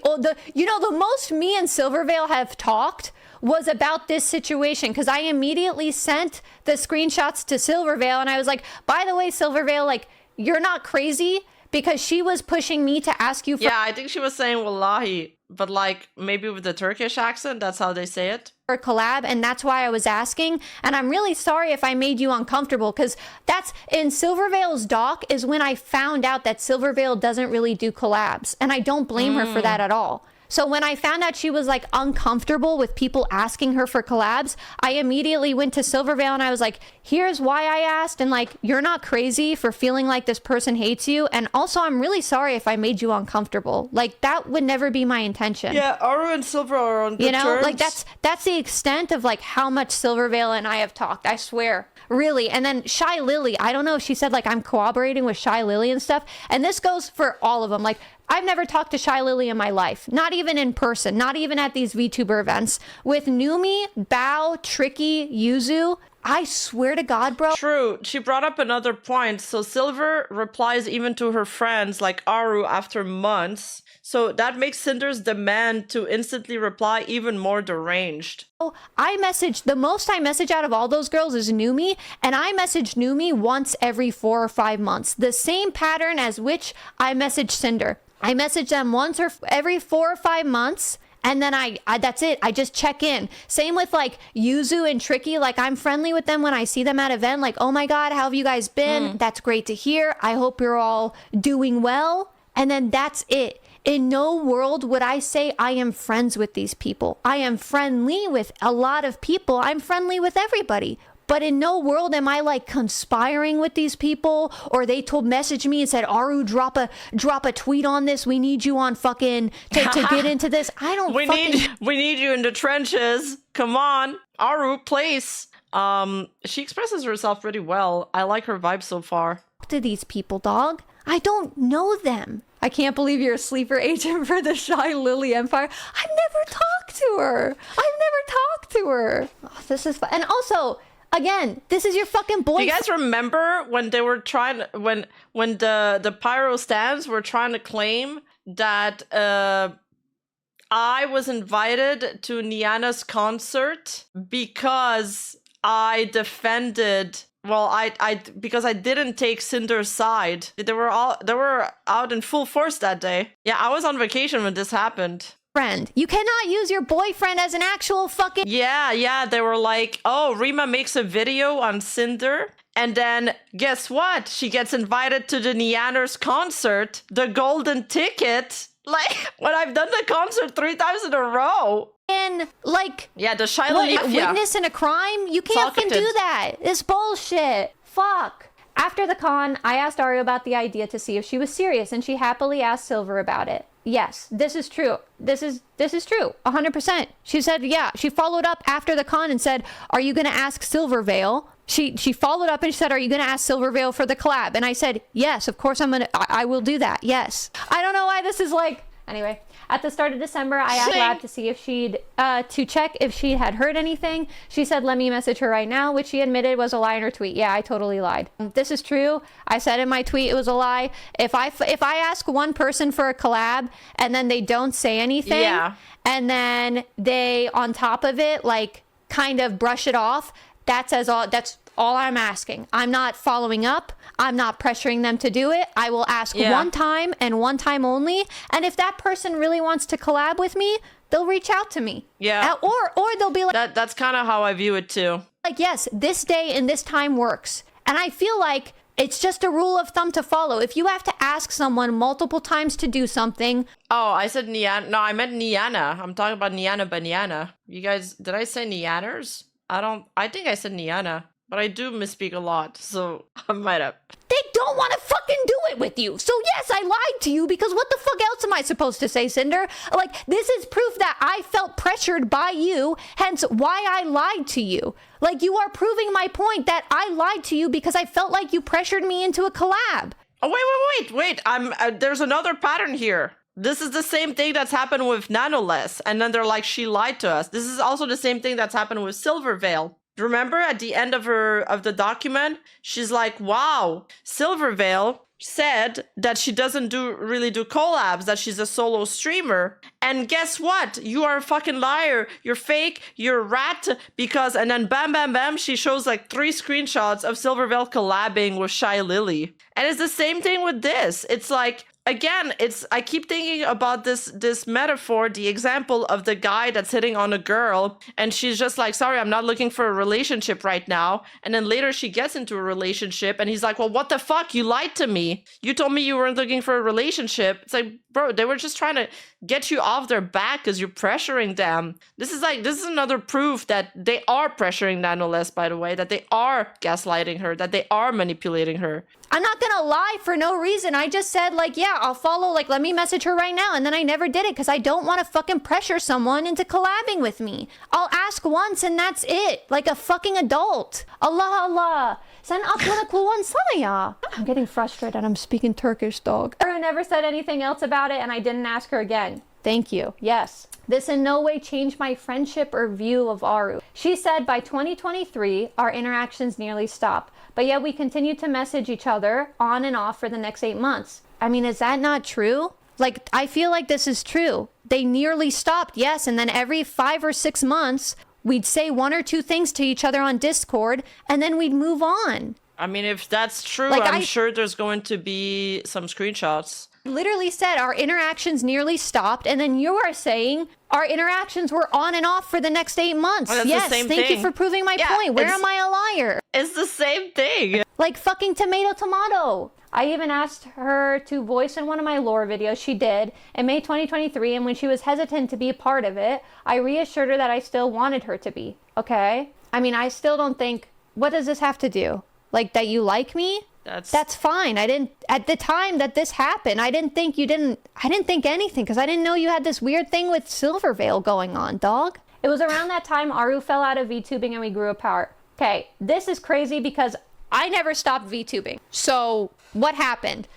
most me and Silvervale have talked was about this situation because I immediately sent the screenshots to Silvervale and I was like, by the way, Silvervale, like, you're not crazy. Because she was pushing me to ask you for— Yeah, I think she was saying wallahi, but like maybe with the Turkish accent, that's how they say it. For a collab, and that's why I was asking. And I'm really sorry if I made you uncomfortable because that's in Silvervale's doc is when I found out that Silvervale doesn't really do collabs. And I don't blame her for that at all. So when I found out she was like uncomfortable with people asking her for collabs, I immediately went to Silvervale and I was like, here's why I asked. And like, you're not crazy for feeling like this person hates you. And also, I'm really sorry if I made you uncomfortable. Like, that would never be my intention. Yeah, ARUUU and Silver are on good terms. Like that's the extent of like how much Silvervale and I have talked, I swear. Really. And then Shy Lily, I don't know if she said like I'm cooperating with Shy Lily and stuff. And this goes for all of them. Like, I've never talked to Shy Lily in my life, not even in person, not even at these VTuber events. With Numi, Bao, Tricky, Yuzu, I swear to God, bro. True. She brought up another point. So Silver replies even to her friends like ARUUU after months. So that makes Cinder's demand to instantly reply even more deranged. The most I message out of all those girls is Numi, and I message Numi once every 4 or 5 months. The same pattern as which I message Cinder. I message them once or every 4 or 5 months. And then I that's it. I just check in. Same with like Yuzu and Tricky. Like, I'm friendly with them when I see them at event. Like, oh my God, how have you guys been? That's great to hear. I hope you're all doing well. And then that's it. In no world would I say I am friends with these people. I am friendly with a lot of people. I'm friendly with everybody. But in no world am I like conspiring with these people, or they message me and said, ARUUU, drop a tweet on this. We need you on fucking to get into this. I don't we need you in the trenches. Come on. ARUUU, place. She expresses herself pretty well. I like her vibe so far. To these people, dog. I don't know them. I can't believe you're a sleeper agent for the Shy Lily Empire. I've never talked to her. Oh, this is fun. And also, again, this is your fucking boyfriend. Do you guys remember when they were trying, when the Pyro stands were trying to claim that I was invited to Niana's concert because I defended, because I didn't take Cinder's side. They were out in full force that day. Yeah, I was on vacation when this happened. Friend. You cannot use your boyfriend as an actual fucking... Yeah, they were like, oh, Rima makes a video on Cinder, and then guess what? She gets invited to the Neander's concert, the golden ticket. Like, when I've done the concert 3 times in a row. And, like... Yeah, the Shy Lily witness in a crime? You can't fucking do that. It's bullshit. Fuck. After the con, I asked ARUUU about the idea to see if she was serious, and she happily asked Silver about it. Yes, this is true. This is true. 100%. She said, yeah. She followed up after the con and said, are you going to ask Silvervale? She followed up and she said, are you going to ask Silvervale for the collab? And I said, yes, of course I will do that. Yes. I don't know why this is like... Anyway, at the start of December, I asked Lab to see if to check if she had heard anything. She said, let me message her right now, which she admitted was a lie in her tweet. Yeah, I totally lied. This is true. I said in my tweet it was a lie. If I ask one person for a collab and then they don't say anything, and then they, on top of it, like, kind of brush it off, that's all I'm asking. I'm not following up. I'm not pressuring them to do it. I will ask one time and one time only. And if that person really wants to collab with me, they'll reach out to me. Yeah. Or they'll be like... That's kind of how I view it too. Like, yes, this day and this time works. And I feel like it's just a rule of thumb to follow. If you have to ask someone multiple times to do something... Oh, I said Niana. No, I meant Niana. I'm talking about Niana Baniana. You guys, did I say Nianers? I think I said Niana. But I do misspeak a lot, so I might have. They don't want to fucking do it with you. So yes, I lied to you, because what the fuck else am I supposed to say, Cinder? Like, this is proof that I felt pressured by you, hence why I lied to you. Like, you are proving my point that I lied to you because I felt like you pressured me into a collab. Oh, wait. There's another pattern here. This is the same thing that's happened with Nanoless, and then they're like, she lied to us. This is also the same thing that's happened with Silvervale. Remember at the end of the document, she's like, wow, Silvervale said that she doesn't really do collabs, that she's a solo streamer. And guess what? You are a fucking liar. You're fake. You're a rat. Because, and then bam, bam, bam, she shows like 3 screenshots of Silvervale collabing with Shy Lily. And it's the same thing with this. It's like, again, I keep thinking about this metaphor, the example of the guy that's hitting on a girl and she's just like, sorry, I'm not looking for a relationship right now. And then later she gets into a relationship and he's like, well, what the fuck? You lied to me. You told me you weren't looking for a relationship. It's like, bro, they were just trying to get you off their back because you're pressuring them. This is another proof that they are pressuring Nonetheless, by the way, that they are gaslighting her, that they are manipulating her. I'm not gonna lie for no reason. I just said, like, yeah, I'll follow, like, let me message her right now. And then I never did it because I don't want to fucking pressure someone into collabing with me. I'll ask once and that's it. Like a fucking adult. Allah Allah. Sen aklına kullansana ya. I'm getting frustrated. I'm speaking Turkish, dog. Sarah never said anything else about it and I didn't ask her again. Thank you. Yes. This in no way changed my friendship or view of ARUUU. She said by 2023, our interactions nearly stopped, but yet we continued to message each other on and off for the next 8 months. I mean, is that not true? Like, I feel like this is true. They nearly stopped, yes, and then every 5 or 6 months, we'd say 1 or 2 things to each other on Discord, and then we'd move on. I mean, if that's true, Like, I'm sure there's going to be some screenshots. Literally said our interactions nearly stopped, and then you are saying our interactions were on and off for the next 8 months. Well, that's yes, the same thank thing. you for proving my point. Where am I a liar? It's the same thing. Like fucking tomato. I even asked her to voice in one of my lore videos. She did in May 2023, and when she was hesitant to be a part of it, I reassured her that I still wanted her to be. Okay? I mean, I still don't think, what does this have to do? Like, that you like me? That's fine. I didn't, at the time that this happened, I didn't think anything because I didn't know you had this weird thing with Silvervale going on, dog. It was around that time ARUUU fell out of VTubing and we grew apart. Okay, this is crazy because I never stopped VTubing. So what happened?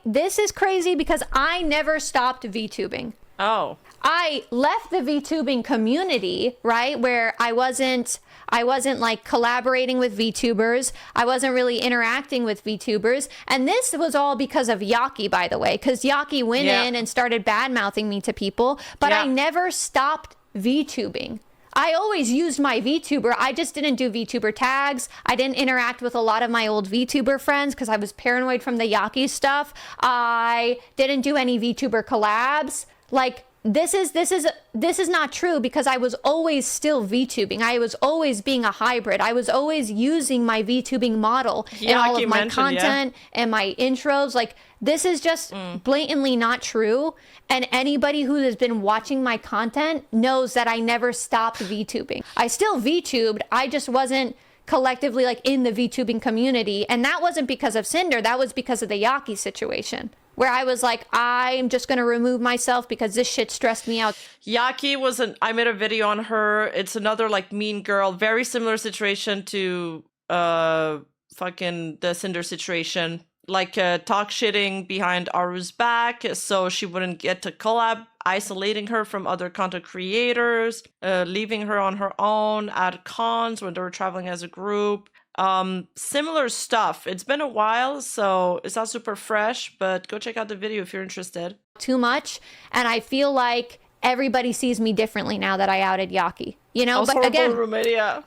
This is crazy because I never stopped VTubing. Oh. I left the VTubing community, right, where I wasn't like collaborating with VTubers. I wasn't really interacting with VTubers. And this was all because of Yaki, by the way, because Yaki went in and started bad-mouthing me to people, but I never stopped VTubing. I always used my VTuber. I just didn't do VTuber tags. I didn't interact with a lot of my old VTuber friends because I was paranoid from the Yaki stuff. I didn't do any VTuber collabs. Like, this is not true because I was always still VTubing. I was always being a hybrid. I was always using my VTubing model in all of my content and my intros. Like, this is just blatantly not true. And anybody who has been watching my content knows that I never stopped VTubing. I still VTubed. I just wasn't collectively like in the VTubing community. And that wasn't because of Sinder. That was because of the Yaki situation, where I was like, I'm just going to remove myself because this shit stressed me out. Yaki I made a video on her. It's another like mean girl, very similar situation to fucking the Sinder situation. Like talk shitting behind ARUUU's back so she wouldn't get to collab, isolating her from other content creators, leaving her on her own at cons when they were traveling as a group. Similar stuff. It's been a while, so it's not super fresh, but go check out the video if you're interested. Too much, and I feel like everybody sees me differently now that I outed Yaki. You know, but again,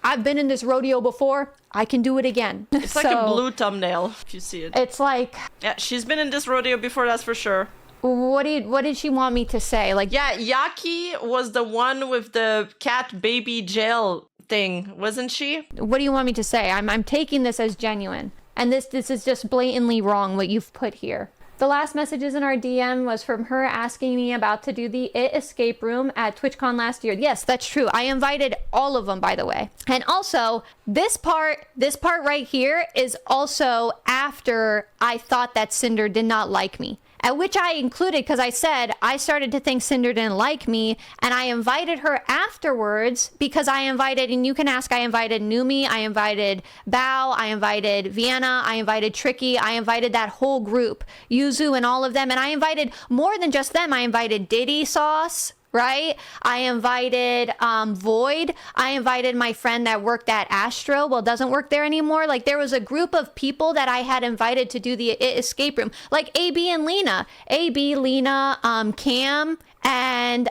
I've been in this rodeo before. I can do it again. It's like a blue thumbnail, if you see it. It's like... Yeah, she's been in this rodeo before, that's for sure. What did she want me to say? Like, yeah, Yaki was the one with the cat baby jail thing, wasn't she? What do you want me to say? I'm taking this as genuine. And this is just blatantly wrong what you've put here. The last messages in our DM was from her asking me about to do the escape room at TwitchCon last year. Yes, that's true. I invited all of them, by the way. And also, this part right here is also after I thought that Sinder did not like me. At which I included because I said I started to think Sinder didn't like me, and I invited her afterwards because I invited, and you can ask, I invited Numi, I invited Bao, I invited Vienna, I invited Tricky, I invited that whole group, Yuzu and all of them, and I invited more than just them. I invited Diddy Sauce, right? I invited Void. I invited my friend that worked at Astro. Well, doesn't work there anymore. Like, there was a group of people that I had invited to do the escape room. Like AB and Lena. AB, Lena, Cam, and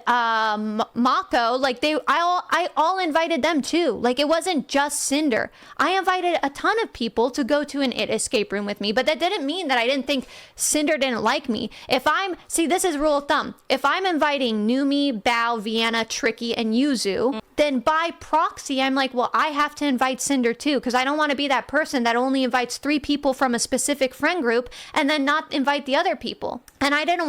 Mako, like I all invited them too. Like it wasn't just Sinder. I invited a ton of people to go to an escape room with me, but that didn't mean that I didn't think Sinder didn't like me. This is rule of thumb. If I'm inviting Numi, Bao, Vienna, Tricky, and Yuzu, then by proxy, I'm like, well, I have to invite Sinder too, because I don't want to be that person that only invites 3 people from a specific friend group and then not invite the other people. And I didn't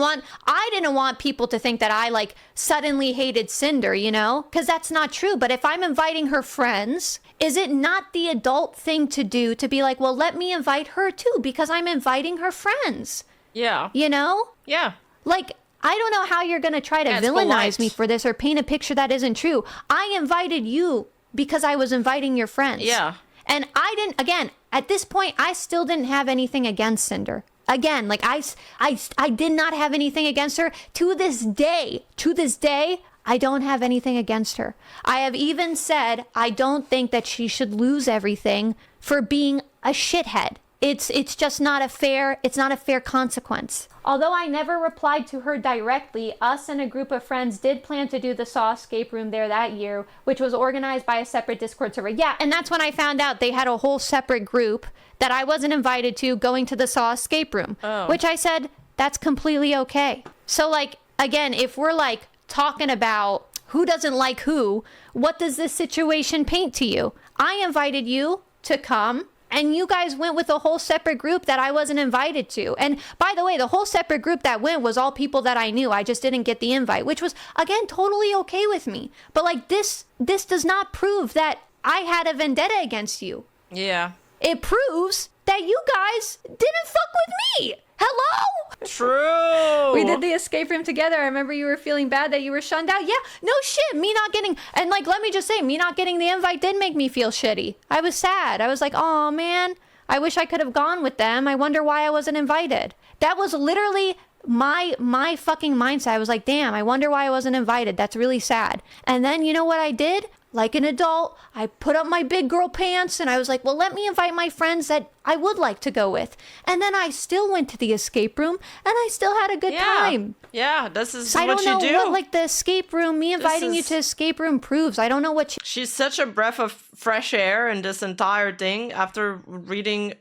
want people to think that I like suddenly hated Sinder, you know, because that's not true. But if I'm inviting her friends, is it not the adult thing to do to be like, well, let me invite her too, because I'm inviting her friends? Yeah. You know? Yeah. Like, I don't know how you're going to try to villainize me for this or paint a picture that isn't true. I invited you because I was inviting your friends. Yeah. And I didn't, again, at this point, I still didn't have anything against Sinder. Again, like I did not have anything against her. To this day, I don't have anything against her. I have even said I don't think that she should lose everything for being a shithead. It's just not a fair consequence. Although I never replied to her directly, us and a group of friends did plan to do the Saw escape room there that year, which was organized by a separate Discord server. Yeah, and that's when I found out they had a whole separate group that I wasn't invited to going to the Saw escape room, which I said, that's completely okay. So like, again, if we're like talking about who doesn't like who, what does this situation paint to you? I invited you to come, and you guys went with a whole separate group that I wasn't invited to. And by the way, the whole separate group that went was all people that I knew. I just didn't get the invite, which was, again, totally okay with me. But like this does not prove that I had a vendetta against you. Yeah. It proves that you guys didn't fuck with me. Hello? True. We did the escape room together. I remember you were feeling bad that you were shunned out. Yeah, no shit. Me not getting, and like, let me just say, me not getting the invite did make me feel shitty. I was sad. I was like, oh man, I wish I could have gone with them. I wonder why I wasn't invited. That was literally my fucking mindset. I was like, damn, I wonder why I wasn't invited. That's really sad. And then you know what I did? Like an adult, I put up my big girl pants and I was like, well, let me invite my friends that I would like to go with. And then I still went to the escape room and I still had a good time. Yeah, this is so what you do. I don't know what like the escape room, me inviting you to escape room proves. I don't know what she's such a breath of fresh air in this entire thing after reading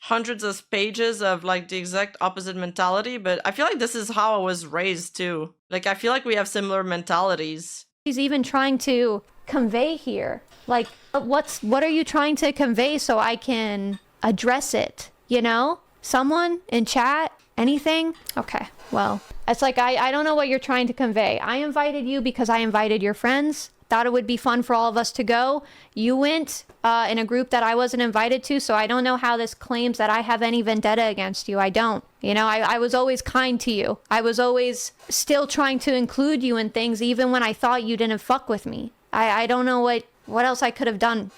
hundreds of pages of like the exact opposite mentality. But I feel like this is how I was raised too. Like I feel like we have similar mentalities. She's even trying to convey here. Like what are you trying to convey so I can address it? You know? Someone in chat? Anything? Okay. Well, it's like I don't know what you're trying to convey. I invited you because I invited your friends. Thought it would be fun for all of us to go. You went in a group that I wasn't invited to, so I don't know how this claims that I have any vendetta against you. I don't. You know, I was always kind to you. I was always still trying to include you in things even when I thought you didn't fuck with me. I don't know what else I could have done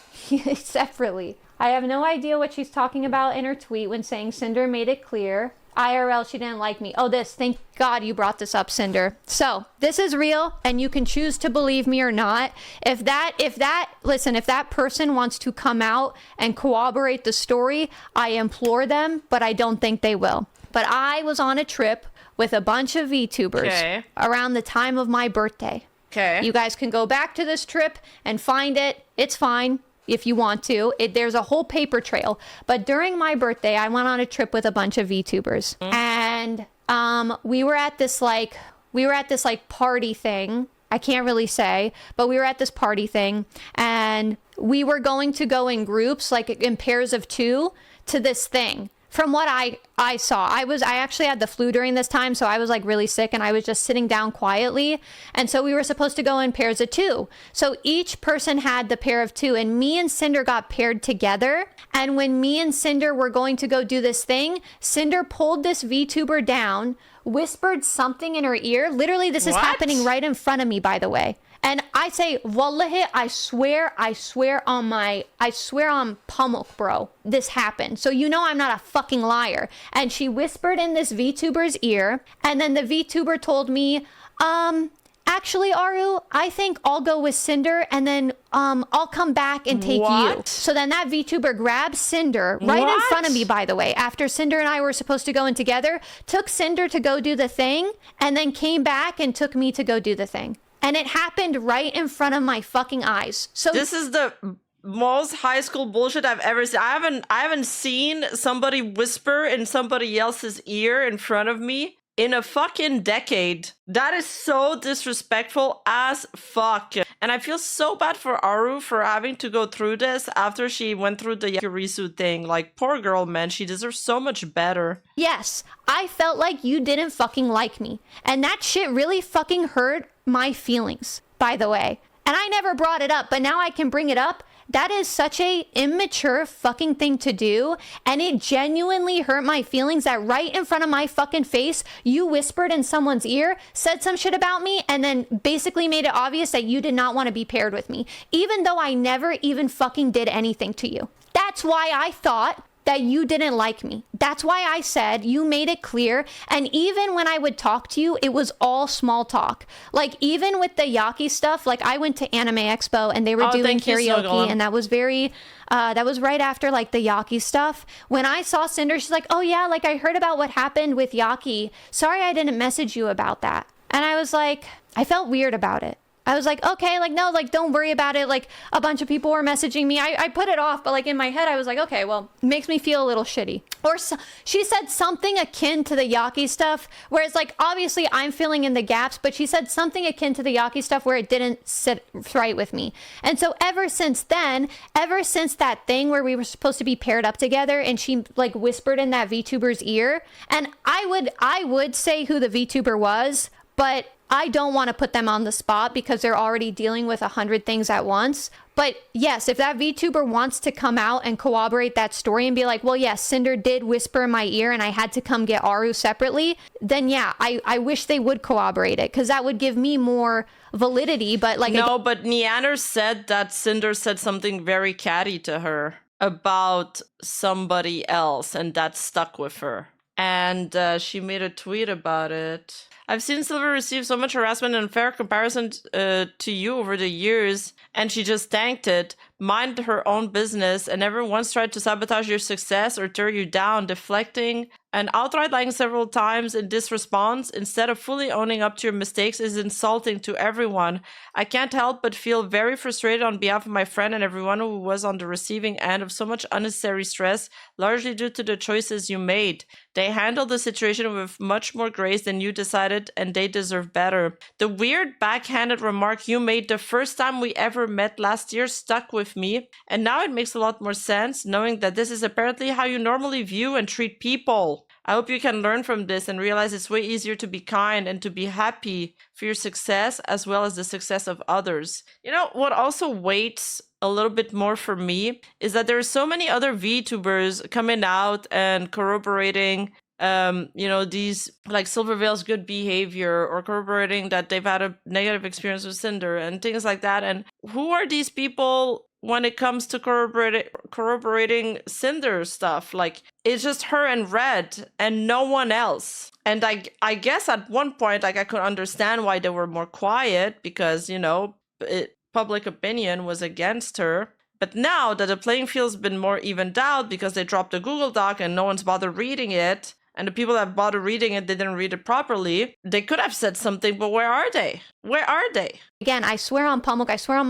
separately. I have no idea what she's talking about in her tweet when saying Sinder made it clear. IRL, she didn't like me. Oh, thank God you brought this up, Sinder. So this is real and you can choose to believe me or not. If that person wants to come out and corroborate the story, I implore them, but I don't think they will. But I was on a trip with a bunch of VTubers around the time of my birthday. Okay. You guys can go back to this trip and find it. It's fine if you want to. There's a whole paper trail. But during my birthday, I went on a trip with a bunch of VTubers. And we were at this party thing. I can't really say, but we were at this party thing and we were going to go in groups, like in pairs of 2 to this thing. From what I saw, I actually had the flu during this time, so I was like really sick and I was just sitting down quietly. And so we were supposed to go in pairs of 2. So each person had the pair of 2 and me and Sinder got paired together. And when me and Sinder were going to go do this thing, Sinder pulled this VTuber down, whispered something in her ear. Literally, this is happening right in front of me, by the way. And I say, wallahi, I swear on Pamuk, bro, this happened. So you know I'm not a fucking liar. And she whispered in this VTuber's ear. And then the VTuber told me, actually, ARUUU, I think I'll go with Sinder, and then I'll come back and take you. What? So then that VTuber grabbed Sinder right in front of me, by the way, after Sinder and I were supposed to go in together, took Sinder to go do the thing, and then came back and took me to go do the thing. And it happened right in front of my fucking eyes. So this is the most high school bullshit I've ever seen. I haven't seen somebody whisper in somebody else's ear in front of me in a fucking decade. That is so disrespectful as fuck. And I feel so bad for ARUUU for having to go through this after she went through the Yaki thing. Like, poor girl, man. She deserves so much better. yes, I felt like you didn't fucking like me. And that shit really fucking hurt my feelings, by the way. And I never brought it up, but now I can bring it up. That is such a immature fucking thing to do. And it genuinely hurt my feelings that right in front of my fucking face, you whispered in someone's ear, said some shit about me, and then basically made it obvious that you did not want to be paired with me, even though I never even fucking did anything to you. That's why I thought that you didn't like me. That's why I said you made it clear. And even when I would talk to you, it was all small talk. Like, even with the Yaki stuff, like, I went to Anime Expo and they were doing karaoke, and that was very, that was right after, like, the Yaki stuff. When I saw Sinder, she's like, oh yeah, like, I heard about what happened with Yaki. Sorry I didn't message you about that. And I was like, I felt weird about it. I was like, okay, like, no, like, don't worry about it. Like, a bunch of people were messaging me. I put it off, but like in my head, I was like, okay, well, it makes me feel a little shitty. Or she said something akin to the Yaki stuff, where it's like, obviously I'm filling in the gaps, but she said something akin to the Yaki stuff where it didn't sit right with me. And so ever since then, ever since that thing where we were supposed to be paired up together and she like whispered in that VTuber's ear, and I would say who the VTuber was, but I don't want to put them on the spot because they're already dealing with 100 things at once. But yes, if that VTuber wants to come out and corroborate that story and be like, well, yes, Sinder did whisper in my ear and I had to come get ARUUU separately, then yeah, I wish they would corroborate it because that would give me more validity. But like, no, but Neander said that Sinder said something very catty to her about somebody else, and that stuck with her. And she made a tweet about it. I've seen Silver receive so much harassment and unfair comparison to you over the years, and she just tanked it, mind her own business, and never once tried to sabotage your success or tear you down, deflecting and outright lying several times in this response instead of fully owning up to your mistakes is insulting to everyone. I can't help but feel very frustrated on behalf of my friend and everyone who was on the receiving end of so much unnecessary stress, largely due to the choices you made. They handled the situation with much more grace than you decided, and they deserve better. The weird backhanded remark you made the first time we ever met last year stuck with me, and now it makes a lot more sense knowing that this is apparently how you normally view and treat people. I hope you can learn from this and realize it's way easier to be kind and to be happy for your success as well as the success of others. You know, what also weighs a little bit more for me is that there are so many other VTubers coming out and corroborating these like Silvervale's good behavior, or corroborating that they've had a negative experience with Sinder and things like that. And who are these people when it comes to corroborating Sinder stuff? Like, it's just her and Red and no one else. And I guess at one point, like, I could understand why they were more quiet because, you know, public opinion was against her. But now that the playing field's been more evened out because they dropped the Google Doc and no one's bothered reading it, and the people that bothered reading it, they didn't read it properly, they could have said something, but where are they? Where are they? Again, I swear on Pamuk, I swear on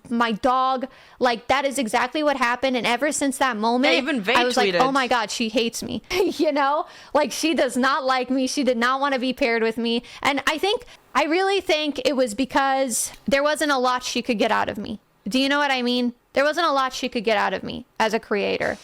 my dog, like, that is exactly what happened. And ever since that moment, even I was like, oh my God, she hates me. You know, like, she does not like me. She did not want to be paired with me. And I really think it was because there wasn't a lot she could get out of me. Do you know what I mean? There wasn't a lot she could get out of me as a creator.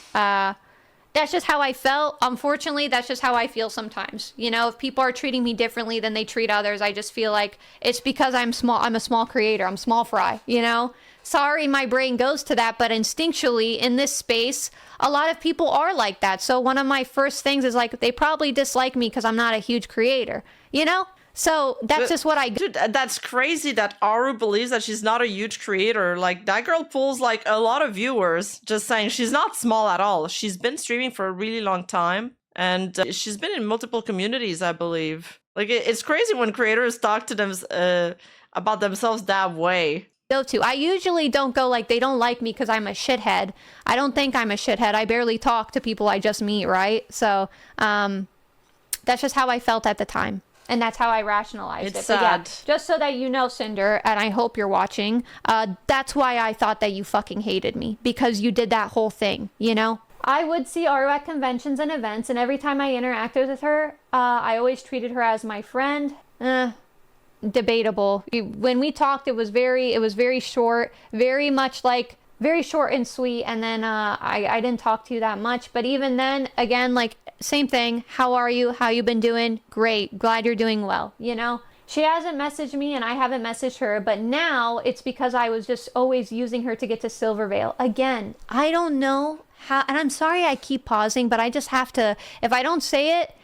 That's just how I felt. Unfortunately, that's just how I feel sometimes. You know, if people are treating me differently than they treat others, I just feel like it's because I'm small. I'm a small creator. I'm small fry, you know? Sorry, my brain goes to that, but instinctually in this space, a lot of people are like that. So one of my first things is like, they probably dislike me because I'm not a huge creator, you know? So that's just what I... Dude, that's crazy that ARUUU believes that she's not a huge creator. Like, that girl pulls, like, a lot of viewers. Just saying, she's not small at all. She's been streaming for a really long time. And she's been in multiple communities, I believe. Like, it's crazy when creators talk to them about themselves that way. Go to. I usually don't go like they don't like me because I'm a shithead. I don't think I'm a shithead. I barely talk to people I just meet, right? So that's just how I felt at the time. And that's how I rationalized It's it. But yeah, sad. just so that you know, Sinder, and I hope you're watching, that's why I thought that you fucking hated me. Because you did that whole thing, you know? I would see ARUUU at conventions and events, and every time I interacted with her, I always treated her as my friend. Debatable. When we talked, it was very short, very much like very short and sweet, and then I didn't talk to you that much. But even then, again, like same thing. How are you? How you been doing? Great. Glad you're doing well. You know, she hasn't messaged me and I haven't messaged her, but now it's because I was just always using her to get to Silvervale. Again, I don't know how, and I'm sorry I keep pausing, but I just have to, if I don't say it,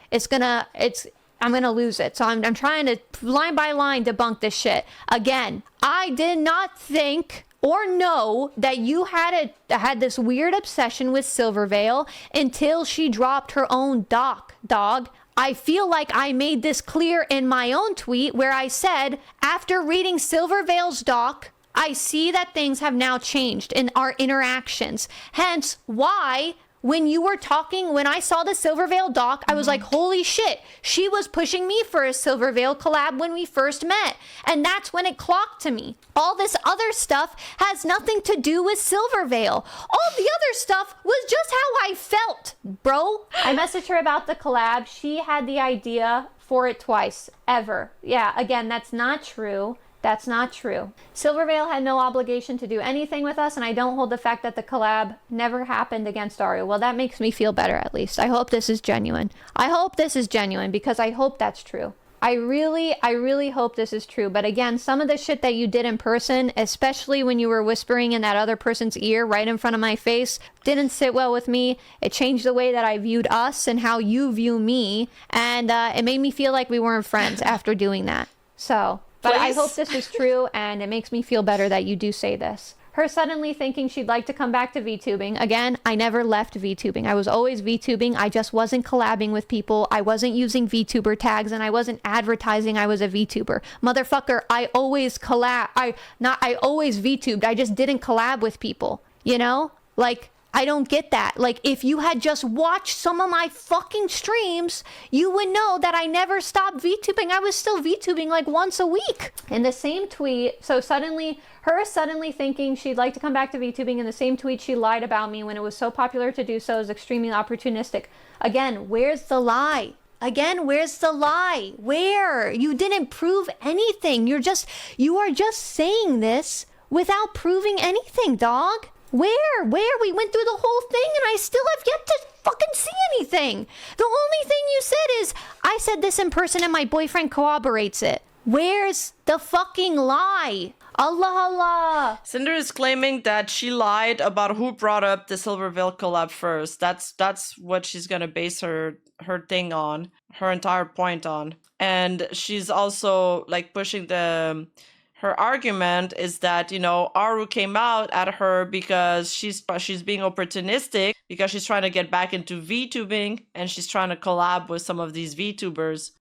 I'm gonna lose it. So I'm trying to line by line debunk this shit. Again, I did not think or know that you had this weird obsession with Silvervale until she dropped her own doc, dog. I feel like I made this clear in my own tweet where I said, after reading Silvervale's doc, I see that things have now changed in our interactions. Hence why when you were talking, when I saw the Silvervale doc, I was like, holy shit, she was pushing me for a Silvervale collab when we first met. And that's when it clocked to me. All this other stuff has nothing to do with Silvervale. All the other stuff was just how I felt, bro. I messaged her about the collab. She had the idea for it twice, ever. Yeah, again, that's not true. That's not true. Silvervale had no obligation to do anything with us, and I don't hold the fact that the collab never happened against ARUUU. Well, that makes me feel better, at least. I hope this is genuine. I hope this is genuine, because I hope that's true. I really hope this is true. But again, some of the shit that you did in person, especially when you were whispering in that other person's ear right in front of my face, didn't sit well with me. It changed the way that I viewed us and how you view me. And it made me feel like we weren't friends after doing that. So... But I hope this is true, and it makes me feel better that you do say this. Her suddenly thinking she'd like to come back to VTubing. Again, I never left VTubing. I was always VTubing. I just wasn't collabing with people. I wasn't using VTuber tags, and I wasn't advertising I was a VTuber. Motherfucker, I always VTubed. I just didn't collab with people. You know? Like... I don't get that. Like, if you had just watched some of my fucking streams, you would know that I never stopped VTubing. I was still VTubing like once a week. In the same tweet, so suddenly thinking she'd like to come back to VTubing, in the same tweet she lied about me when it was so popular to do so is extremely opportunistic. Again, where's the lie? Again, where's the lie? Where? You didn't prove anything. You are just saying this without proving anything, dog. Where? We went through the whole thing and I still have yet to fucking see anything. The only thing you said is, I said this in person and my boyfriend corroborates it. Where's the fucking lie? Allah. Sinder is claiming that she lied about who brought up the Silvervale collab first. That's what she's gonna base her thing on, her entire point on. And she's also like pushing her argument is that, you know, ARUUU came out at her because she's being opportunistic because she's trying to get back into VTubing and she's trying to collab with some of these VTubers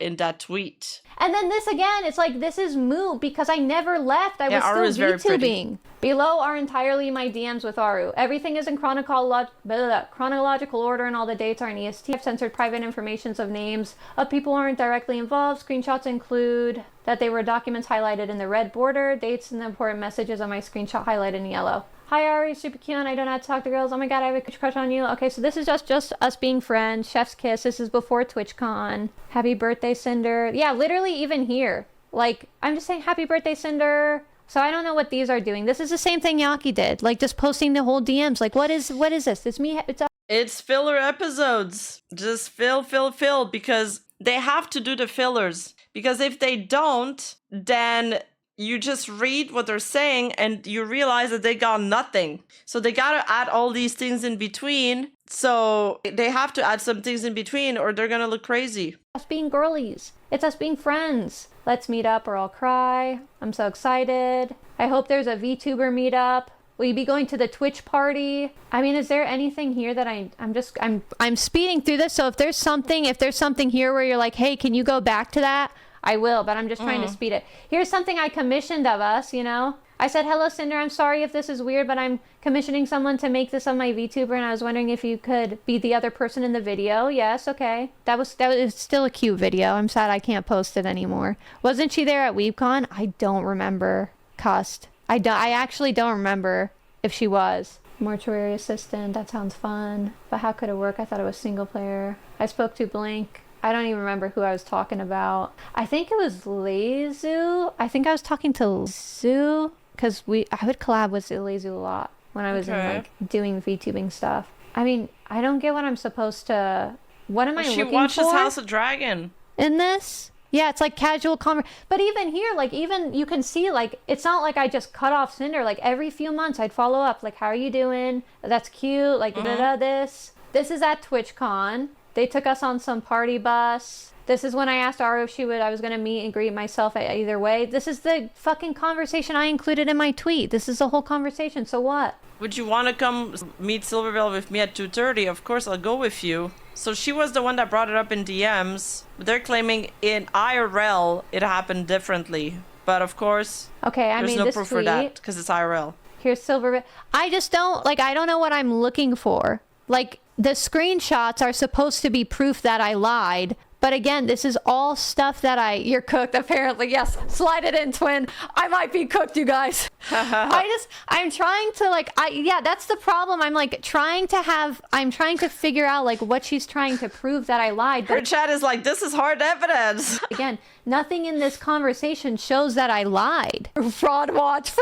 in that tweet. And then this again, it's like, this is moot because I never left. I was ARUUU still is very VTubing. Below are entirely my DMs with ARUUU. Everything is in chronological order and all the dates are in EST. I've censored private informations of names of people who aren't directly involved. Screenshots include that they were documents highlighted in the red border, dates and the important messages on my screenshot highlighted in yellow. Hi ARUUU, super cute. I don't know how to talk to girls. Oh my god, I have a crush on you. Okay, so this is just us being friends. Chef's kiss. This is before TwitchCon. Happy birthday, Sinder. Yeah, literally even here. Like, I'm just saying happy birthday, Sinder. So I don't know what these are doing. This is the same thing Yaki did. Like, just posting the whole DMs. Like, what is this? It's me. It's filler episodes. Just fill, because they have to do the fillers. Because if they don't, then you just read what they're saying and you realize that they got nothing. So they gotta add all these things in between. So they have to add some things in between or they're gonna look crazy. Us being girlies. It's us being friends. Let's meet up or I'll cry. I'm so excited. I hope there's a VTuber meetup. Will you be going to the Twitch party? I mean, is there anything here that I'm speeding through this, so if there's something here where you're like, hey, can you go back to that? I will, but I'm just trying to speed it. Here's something I commissioned of us, you know? I said, hello, Sinder, I'm sorry if this is weird, but I'm commissioning someone to make this on my VTuber, and I was wondering if you could be the other person in the video. Yes, okay. That was still a cute video. I'm sad I can't post it anymore. Wasn't she there at WeebCon? I don't remember. Cussed. I actually don't remember if she was. Mortuary assistant, that sounds fun. But how could it work? I thought it was single player. I spoke to Blink. I don't even remember who I was talking about. I think it was Lezu. I think I was talking to Zoo. Because I would collab with Lezu a lot when I was in like doing VTubing stuff. I mean, I don't get what I'm supposed to... What am I looking for? She watches House of Dragon. In this? Yeah, it's like casual conversation. But even here, like, even you can see, like, it's not like I just cut off Cinder. Like, every few months I'd follow up. Like, how are you doing? That's cute. Like, this. This is at TwitchCon. They took us on some party bus. This is when I asked ARUUU if I was going to meet and greet myself either way. This is the fucking conversation I included in my tweet. This is the whole conversation. So what? Would you want to come meet Silvervale with me at 2:30? Of course, I'll go with you. So she was the one that brought it up in DMs. But they're claiming in IRL it happened differently. But of course, okay, there's no proof for that because it's IRL. Here's Silvervale. I just don't, like, I don't know what I'm looking for. Like, the screenshots are supposed to be proof that I lied. But again, this is all stuff that you're cooked, apparently. Yes, slide it in, twin. I might be cooked, you guys. I'm trying to, like, yeah, that's the problem. I'm trying to figure out, like, what she's trying to prove that I lied. But her chat is like, this is hard evidence. Again, nothing in this conversation shows that I lied. Fraud watch.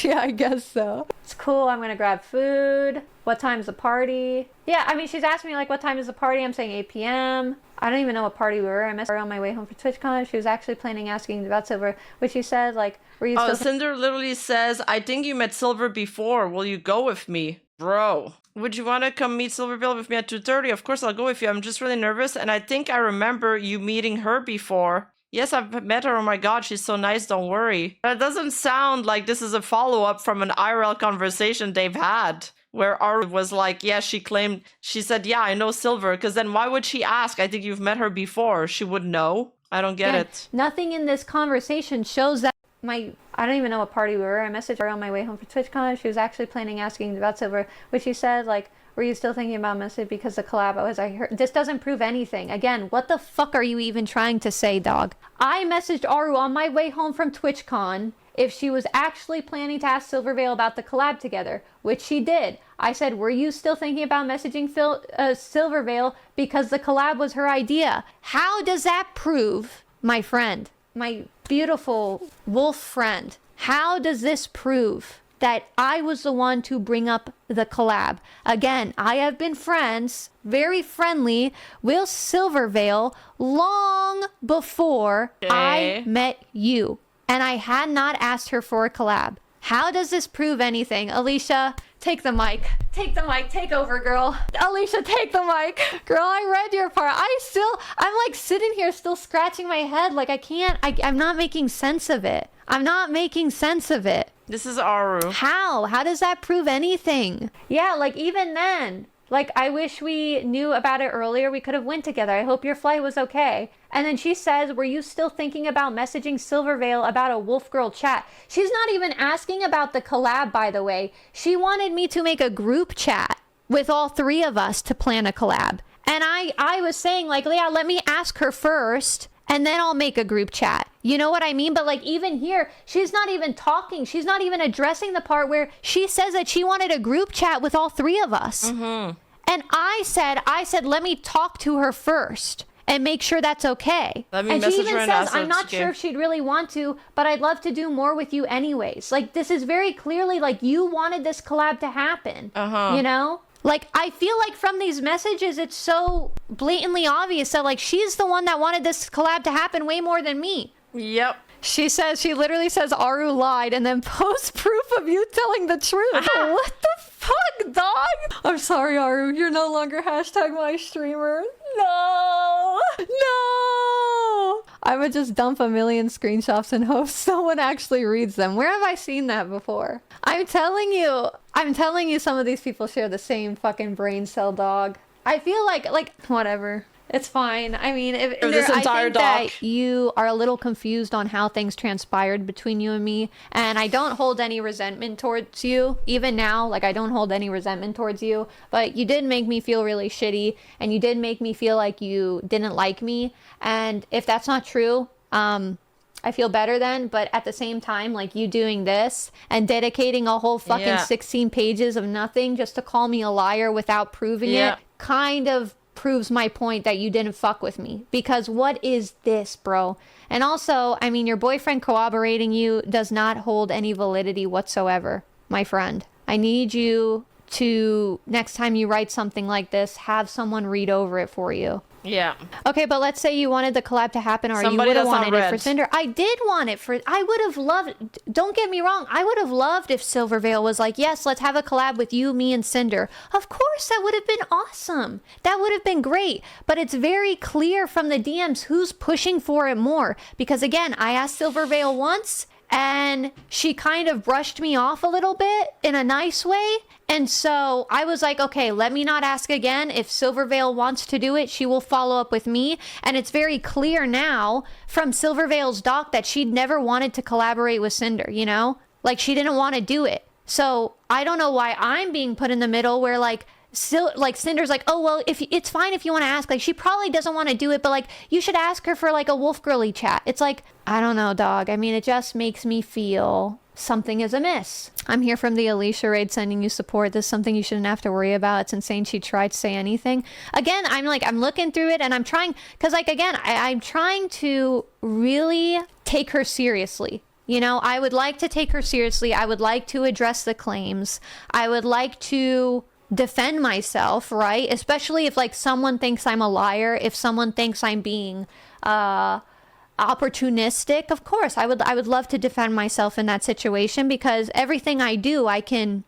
Yeah, I guess so. It's cool. I'm going to grab food. What time's the party? Yeah, I mean, she's asking me, like, what time is the party? I'm saying 8 p.m. I don't even know what party we were. I messaged her on my way home for TwitchCon. She was actually planning asking about Silver, which she said, like, were you still... Cinder literally says, I think you met Silver before. Will you go with me? Bro. Would you want to come meet Silvervale with me at 2:30? Of course, I'll go with you. I'm just really nervous, and I think I remember you meeting her before. Yes, I've met her. Oh my god, she's so nice, don't worry. That doesn't sound like this is a follow-up from an IRL conversation they've had. Where ARUUU was like, yeah, she said, yeah, I know Silver. Because then why would she ask? I think you've met her before. She would know. I don't get it. Nothing in this conversation shows that I don't even know what party we were. I messaged her on my way home for TwitchCon. She was actually planning asking about Silver, which she said, like, were you still thinking about message because the collab I heard? This doesn't prove anything. Again, what the fuck are you even trying to say, dog? I messaged ARUUU on my way home from TwitchCon if she was actually planning to ask Silvervale about the collab together, which she did. I said, were you still thinking about messaging Silvervale because the collab was her idea? How does that prove, my friend, my beautiful wolf friend, how does this prove that I was the one to bring up the collab? Again, I have been friends, very friendly, with Silvervale long before I met you. And I had not asked her for a collab. How does this prove anything? Alicia, take the mic. Take the mic. Take over, girl. Alicia, take the mic. Girl, I read your part. I'm like sitting here still scratching my head. Like I'm not making sense of it. This is ARUUU. How does that prove anything? Yeah, like even then, like I wish we knew about it earlier. We could have went together. I hope your flight was okay. And then she says, were you still thinking about messaging Silvervale about a wolf girl chat? She's not even asking about the collab, by the way. She wanted me to make a group chat with all three of us to plan a collab. And I was saying, like, yeah, let me ask her first, and then I'll make a group chat. You know what I mean? But like even here, she's not even talking. She's not even addressing the part where she says that she wanted a group chat with all three of us. And I said, let me talk to her first and make sure that's okay. And she even says, I'm not sure if she'd really want to, but I'd love to do more with you anyways. Like, this is very clearly like you wanted this collab to happen, you know? Like, I feel like from these messages, it's so blatantly obvious that like she's the one that wanted this collab to happen way more than me. Yep. She literally says ARUUU lied and then posts proof of you telling the truth. What the fuck, dog? I'm sorry, ARUUU. You're no longer hashtag my streamer. No. I would just dump a million screenshots and hope someone actually reads them. Where have I seen that before? I'm telling you some of these people share the same fucking brain cell, dog. I feel like whatever. It's fine. I mean, I think that you are a little confused on how things transpired between you and me, and I don't hold any resentment towards you. Even now, like, I don't hold any resentment towards you, but you did make me feel really shitty, and you did make me feel like you didn't like me, and if that's not true, I feel better then, but at the same time, like, you doing this and dedicating a whole fucking 16 pages of nothing just to call me a liar without proving it kind of proves my point that you didn't fuck with me, because what is this, bro? And also, I mean, your boyfriend corroborating you does not hold any validity whatsoever, my friend. I need you to, next time you write something like this, have someone read over it for you. Yeah. Okay, but let's say you wanted the collab to happen, or you would have wanted it for Sinder. I did want it for, I would have loved, don't get me wrong, I would have loved if Silvervale was like, yes, let's have a collab with you, me, and Sinder. Of course, that would have been awesome. That would have been great. But it's very clear from the DMs who's pushing for it more. Because again, I asked Silvervale once, and she kind of brushed me off a little bit in a nice way. And so I was like, okay, let me not ask again. If Silvervale wants to do it, she will follow up with me. And it's very clear now from Silvervale's doc that she'd never wanted to collaborate with Sinder, you know? Like, she didn't want to do it. So I don't know why I'm being put in the middle where, like, Cinder's like, oh, well, if it's fine if you want to ask. Like, she probably doesn't want to do it, but, like, you should ask her for, like, a wolf girly chat. It's like, I don't know, dog. I mean, it just makes me feel something is amiss. I'm here from the Alicia raid sending you support. This is something you shouldn't have to worry about. It's insane she tried to say anything. Again, I'm looking through it and I'm trying, because, like, again, I'm trying to really take her seriously. You know, I would like to take her seriously. I would like to address the claims. I would like to defend myself, right? Especially if, like, someone thinks I'm a liar, if someone thinks I'm being opportunistic. Of course, I would love to defend myself in that situation, because everything I do, I can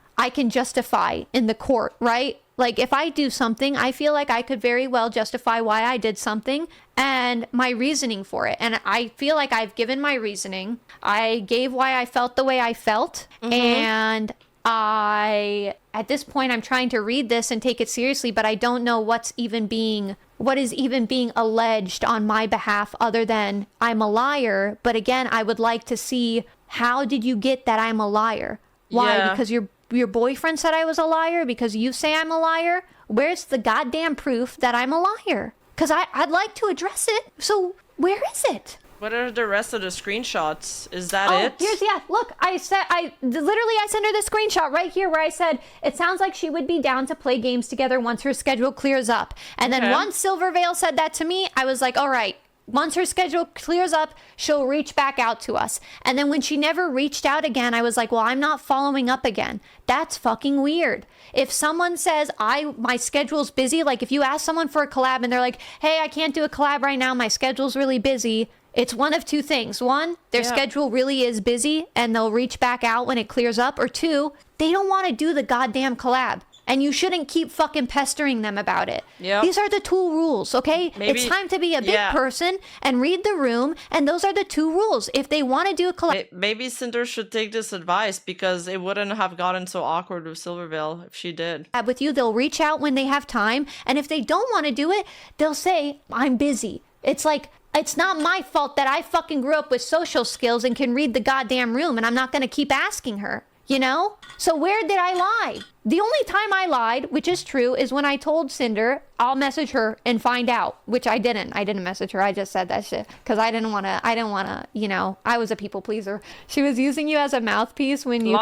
justify in the court, right? Like, if I do something, I feel like I could very well justify why I did something and my reasoning for it. And I feel like I've given my reasoning. I gave why I felt the way I felt. And at this point, I'm trying to read this and take it seriously, but I don't know what is even being alleged on my behalf other than I'm a liar. But again, I would like to see, how did you get that I'm a liar? Why? Yeah. Because your boyfriend said I was a liar? Because you say I'm a liar? Where's the goddamn proof that I'm a liar? Because I'd like to address it. So where is it? What are the rest of the screenshots? Is that it? Look, I sent her the screenshot right here where I said, it sounds like she would be down to play games together once her schedule clears up. And then once Silvervale said that to me, I was like, all right, once her schedule clears up, she'll reach back out to us. And then when she never reached out again, I was like, well, I'm not following up again. That's fucking weird. If someone says my schedule's busy, like if you ask someone for a collab and they're like, hey, I can't do a collab right now, my schedule's really busy. It's one of two things. One, their schedule really is busy and they'll reach back out when it clears up. Or two, they don't want to do the goddamn collab. And you shouldn't keep fucking pestering them about it. Yep. These are the two rules, okay? It's time to be a big person and read the room. And those are the two rules. If they want to do a collab... Maybe Sinder should take this advice, because it wouldn't have gotten so awkward with Silvervale if she did. With you, they'll reach out when they have time. And if they don't want to do it, they'll say, I'm busy. It's like... It's not my fault that I fucking grew up with social skills and can read the goddamn room, and I'm not going to keep asking her, you know? So where did I lie? The only time I lied, which is true, is when I told Sinder I'll message her and find out, which I didn't. I didn't message her. I just said that shit because I didn't want to, you know, I was a people pleaser. She was using you as a mouthpiece when you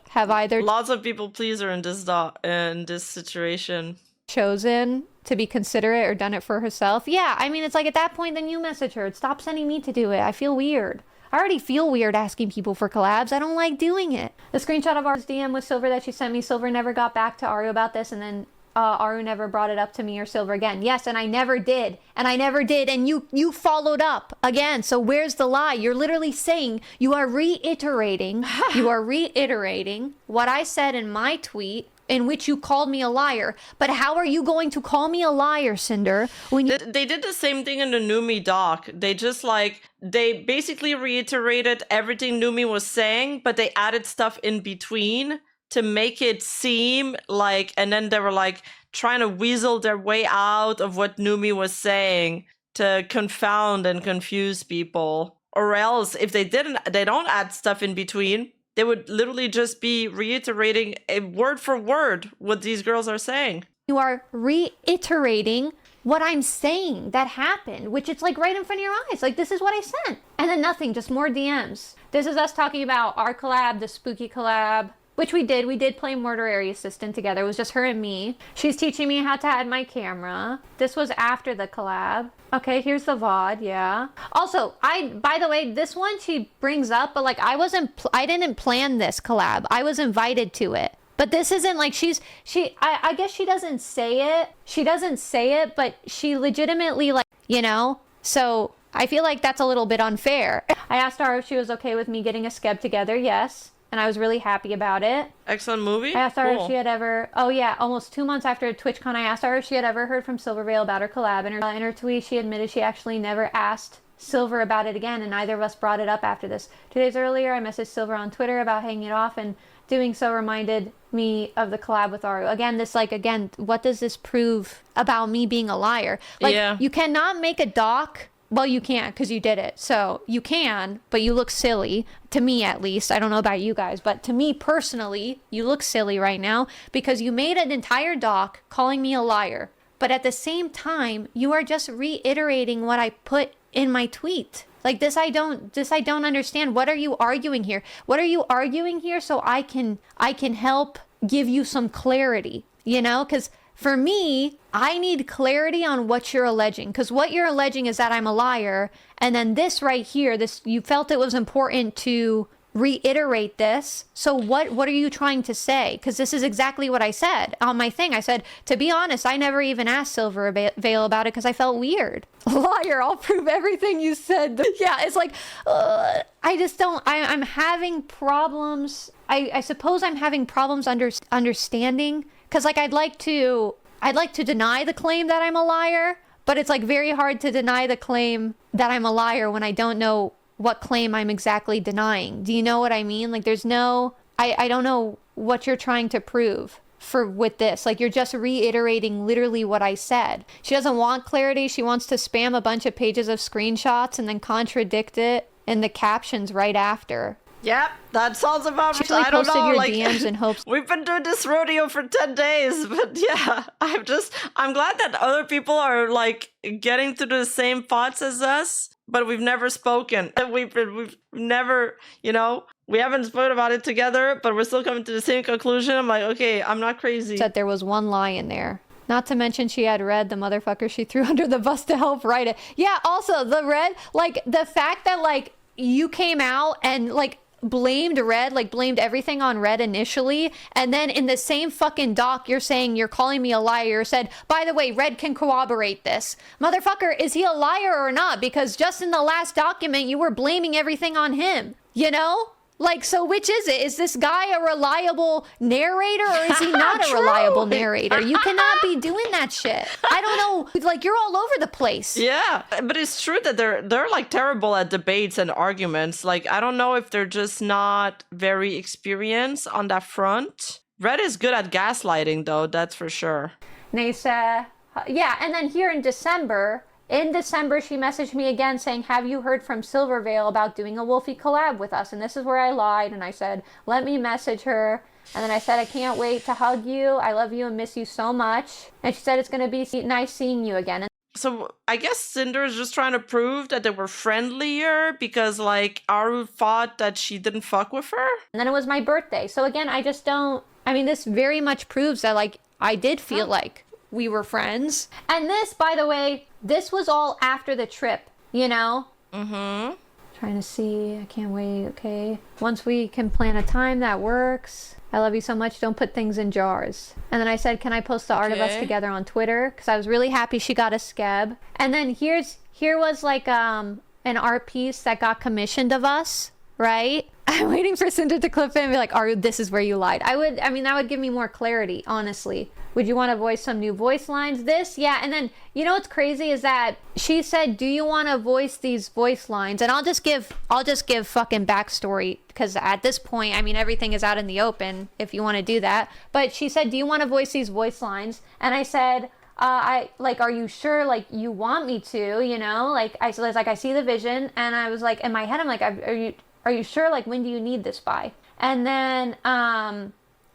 have either... Lots of people pleaser in this situation. Chosen to be considerate or done it for herself. Yeah, I mean, it's like at that point, then you message her. Stop sending me to do it. I feel weird. I already feel weird asking people for collabs. I don't like doing it. The screenshot of Aru's DM with Silver that she sent me, Silver never got back to ARUUU about this, and then ARUUU never brought it up to me or Silver again. Yes, and I never did. And you followed up again. So where's the lie? You're literally saying, you are reiterating what I said in my tweet in which you called me a liar. But how are you going to call me a liar, Cinder, when you... They did the same thing in the Numi doc. They just like, they basically reiterated everything Numi was saying, but they added stuff in between to make it seem like, and then they were like trying to weasel their way out of what Numi was saying to confound and confuse people. Or else, if they don't add stuff in between, they would literally just be reiterating a word for word what these girls are saying. You are reiterating what I'm saying that happened, which it's like right in front of your eyes. Like, this is what I sent. And then nothing, just more DMs. This is us talking about our collab, the spooky collab, which we did. We did play Murder Area Assistant together. It was just her and me. She's teaching me how to add my camera. This was after the collab. Okay, here's the VOD, yeah. Also, by the way, this one she brings up, but like I didn't plan this collab. I was invited to it. But this isn't like I guess she doesn't say it. She doesn't say it, but she legitimately like, you know? So I feel like that's a little bit unfair. I asked her if she was okay with me getting a skeb together. Yes. And I was really happy about it. Excellent movie. I asked her if she had ever, almost 2 months after TwitchCon, I asked her if she had ever heard from Silvervale about her collab. And in her tweet, she admitted she actually never asked Silver about it again, and neither of us brought it up after this. 2 days earlier, I messaged Silver on Twitter about hanging it off, and doing so reminded me of the collab with ARUUU. Again, what does this prove about me being a liar? Like, yeah. You cannot make a doc. Well, you can't because you did it. So you can, but you look silly. To me, at least. I don't know about you guys, but to me personally, you look silly right now because you made an entire doc calling me a liar. But at the same time, you are just reiterating what I put in my tweet. Like this I don't understand. What are you arguing here? What are you arguing here so I can help give you some clarity, you know? Because for me, I need clarity on what you're alleging, because what you're alleging is that I'm a liar, and then this right here, this, you felt it was important to reiterate this. So what are you trying to say? Because this is exactly what I said on my thing. I said, to be honest, I never even asked Silvervale about it because I felt weird. Liar, I'll prove everything you said. Yeah, it's like, I just don't, I'm having problems. I suppose I'm having problems understanding. Because, like, I'd like to deny the claim that I'm a liar, but it's, like, very hard to deny the claim that I'm a liar when I don't know what claim I'm exactly denying. Do you know what I mean? Like, there's no... I don't know what you're trying to prove with this. Like, you're just reiterating literally what I said. She doesn't want clarity. She wants to spam a bunch of pages of screenshots and then contradict it in the captions right after. Yep, that sounds about right. I don't know, like, DMs in hopes. We've been doing this rodeo for 10 days, but yeah, I'm glad that other people are like getting to the same thoughts as us, but we've never spoken. We've never, you know, we haven't spoken about it together, but we're still coming to the same conclusion. I'm like, okay, I'm not crazy. That there was one lie in there. Not to mention she had Red, the motherfucker she threw under the bus to help write it. Yeah, also the Red, like the fact that like you came out and like blamed Red, like blamed everything on Red initially, and then in the same fucking doc you're saying you're calling me a liar, said, by the way, Red can corroborate this. Motherfucker, is he a liar or not? Because just in the last document you were blaming everything on him, you know? Like, so which is it? Is this guy a reliable narrator or is he not a reliable narrator? You cannot be doing that shit. I don't know. Like, you're all over the place. Yeah, but it's true that they're like terrible at debates and arguments. Like, I don't know if they're just not very experienced on that front. Red is good at gaslighting, though, that's for sure. Nasa. Yeah, and then here in December, she messaged me again saying, have you heard from Silvervale about doing a Wolfie collab with us? And this is where I lied and I said, let me message her. And then I said, I can't wait to hug you. I love you and miss you so much. And she said, it's going to be nice seeing you again. So I guess Cinder is just trying to prove that they were friendlier because like ARUUU thought that she didn't fuck with her. And then it was my birthday. So again, I just don't, I mean, this very much proves that like I did feel like we were friends. And this, by the way, this was all after the trip, you know? Mm-hmm. Trying to see. I can't wait. Okay. Once we can plan a time that works. I love you so much. Don't put things in jars. And then I said, can I post the art of us together on Twitter? Because I was really happy she got a skeb. And then here was like an art piece that got commissioned of us, right? I'm waiting for Cinder to clip in and be like, "ARUUU, this is where you lied." I mean, that would give me more clarity, honestly. Would you want to voice some new voice lines? This, yeah. And then, you know what's crazy is that she said, "Do you want to voice these voice lines?" And I'll just give fucking backstory, because at this point, I mean, everything is out in the open if you want to do that. But she said, "Do you want to voice these voice lines?" And I said, are you sure, like, you want me to, you know? Like, I was like, I see the vision, and I was like, in my head, I'm like, are you sure? Like, when do you need this by? And then,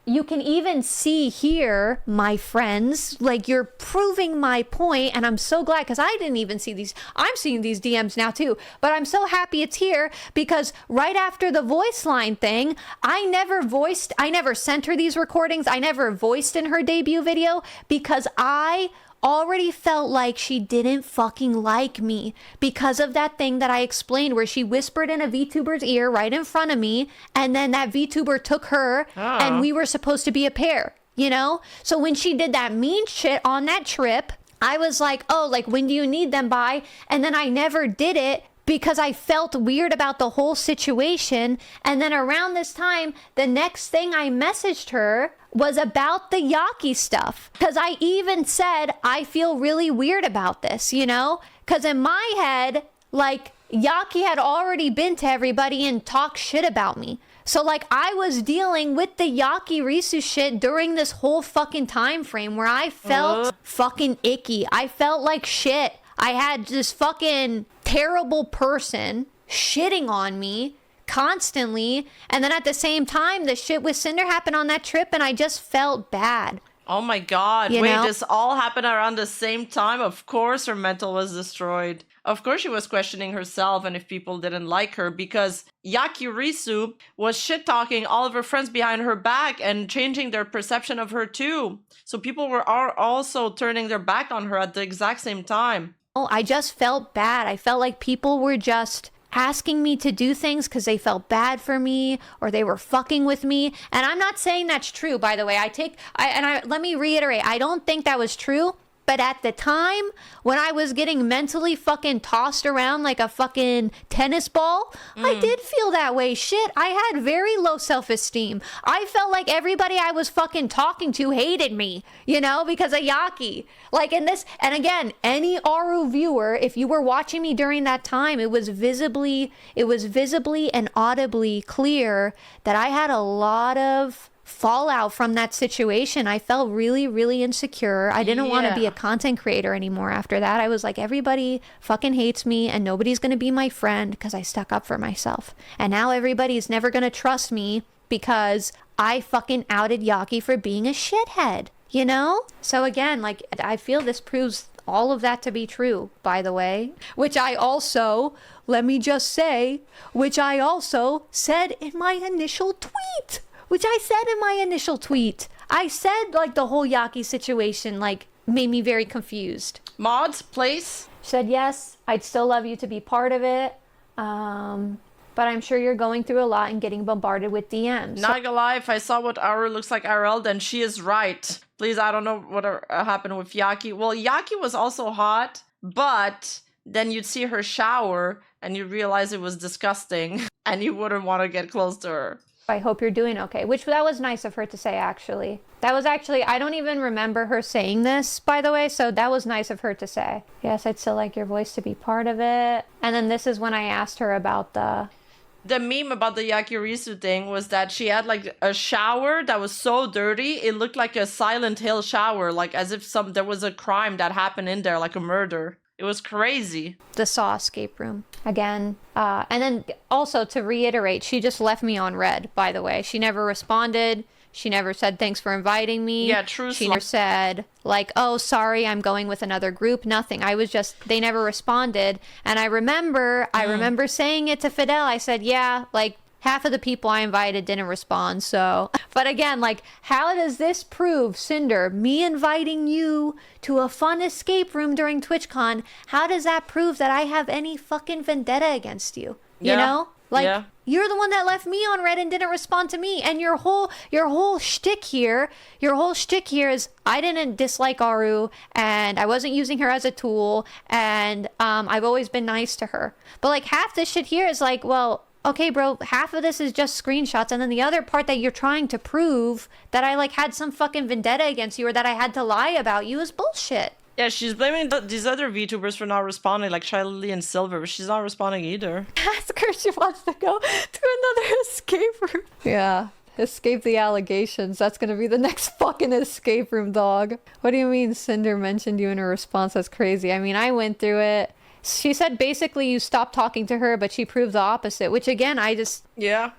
you can even see here, my friends, like, you're proving my point, and I'm so glad, because I didn't even see these. I'm seeing these DMs now too, but I'm so happy it's here, because right after the voice line thing, I never sent her these recordings. I never voiced in her debut video, because I already felt like she didn't fucking like me because of that thing that I explained where she whispered in a VTuber's ear right in front of me, and then that VTuber took her and we were supposed to be a pair, you know? So when she did that mean shit on that trip, I was like, oh, like, when do you need them by? And then I never did it because I felt weird about the whole situation. And then around this time, the next thing I messaged her was about the Yaki stuff. Because I even said, I feel really weird about this, you know? Because in my head, like, Yaki had already been to everybody and talked shit about me. So, like, I was dealing with the Yaki Risu shit during this whole fucking time frame where I felt fucking icky. I felt like shit. I had this fucking terrible person shitting on me constantly, and then at the same time the shit with Cinder happened on that trip, and I just felt bad. Oh my god. You Wait, know? this all happened around the same time? Of course her mental was destroyed. Of course she was questioning herself and if people didn't like her, because Yaki Risu was shit-talking all of her friends behind her back and changing their perception of her too. So people are also turning their back on her at the exact same time. Oh, I just felt bad. I felt like people were just asking me to do things because they felt bad for me or they were fucking with me. And I'm not saying that's true, by the way. Let me reiterate, I don't think that was true. But at the time, when I was getting mentally fucking tossed around like a fucking tennis ball, I did feel that way. Shit, I had very low self-esteem. I felt like everybody I was fucking talking to hated me, you know, because of Yaki. Like in this, and again, any ARUUU viewer, if you were watching me during that time, it was visibly and audibly clear that I had a lot of fallout from that situation. I felt really, really insecure. I didn't want to be a content creator anymore after that. I was like, everybody fucking hates me and nobody's going to be my friend because I stuck up for myself. And now everybody's never going to trust me because I fucking outed Yaki for being a shithead, you know? So again, like, I feel this proves all of that to be true, by the way, which I also, let me just say, which I also said in my initial tweet. I said, like, the whole Yaki situation, like, made me very confused. Mods, place? Said, yes, I'd still love you to be part of it. But I'm sure you're going through a lot and getting bombarded with DMs. Not gonna lie, if I saw what ARUUU looks like IRL, then she is right. Please, I don't know what happened with Yaki. Well, Yaki was also hot, but then you'd see her shower and you'd realize it was disgusting and you wouldn't want to get close to her. I hope you're doing okay, which that was nice of her to say, actually. I don't even remember her saying this, by the way, so that was nice of her to say. Yes, I'd still like your voice to be part of it. And then this is when I asked her about the meme about the Yakirisu thing was that she had like a shower that was so dirty, it looked like a Silent Hill shower, like as if there was a crime that happened in there, like a murder. It was crazy. The Saw escape room again. And then also to reiterate, she just left me on red, by the way. She never responded. She never said thanks for inviting me. Yeah, true. She never said like, oh, sorry, I'm going with another group. Nothing. They never responded. And I remember saying it to Fidel. I said, yeah, like, half of the people I invited didn't respond, so. But again, like, how does this prove, Cinder, me inviting you to a fun escape room during TwitchCon, how does that prove that I have any fucking vendetta against you? You know? Like, you're the one that left me on red and didn't respond to me. And your whole shtick here is I didn't dislike ARUUU and I wasn't using her as a tool and I've always been nice to her. But like half this shit here is like, well, okay, bro, half of this is just screenshots, and then the other part that you're trying to prove that I like had some fucking vendetta against you or that I had to lie about you is bullshit. Yeah, she's blaming these other VTubers for not responding, like Shiley and Silver, but she's not responding either. Ask her if she wants to go to another escape room. Yeah. Escape the allegations. That's gonna be the next fucking escape room, dog. What do you mean Cinder mentioned you in her response? That's crazy. I mean, I went through it. She said basically you stopped talking to her, but she proved the opposite, which again, I just... Yeah,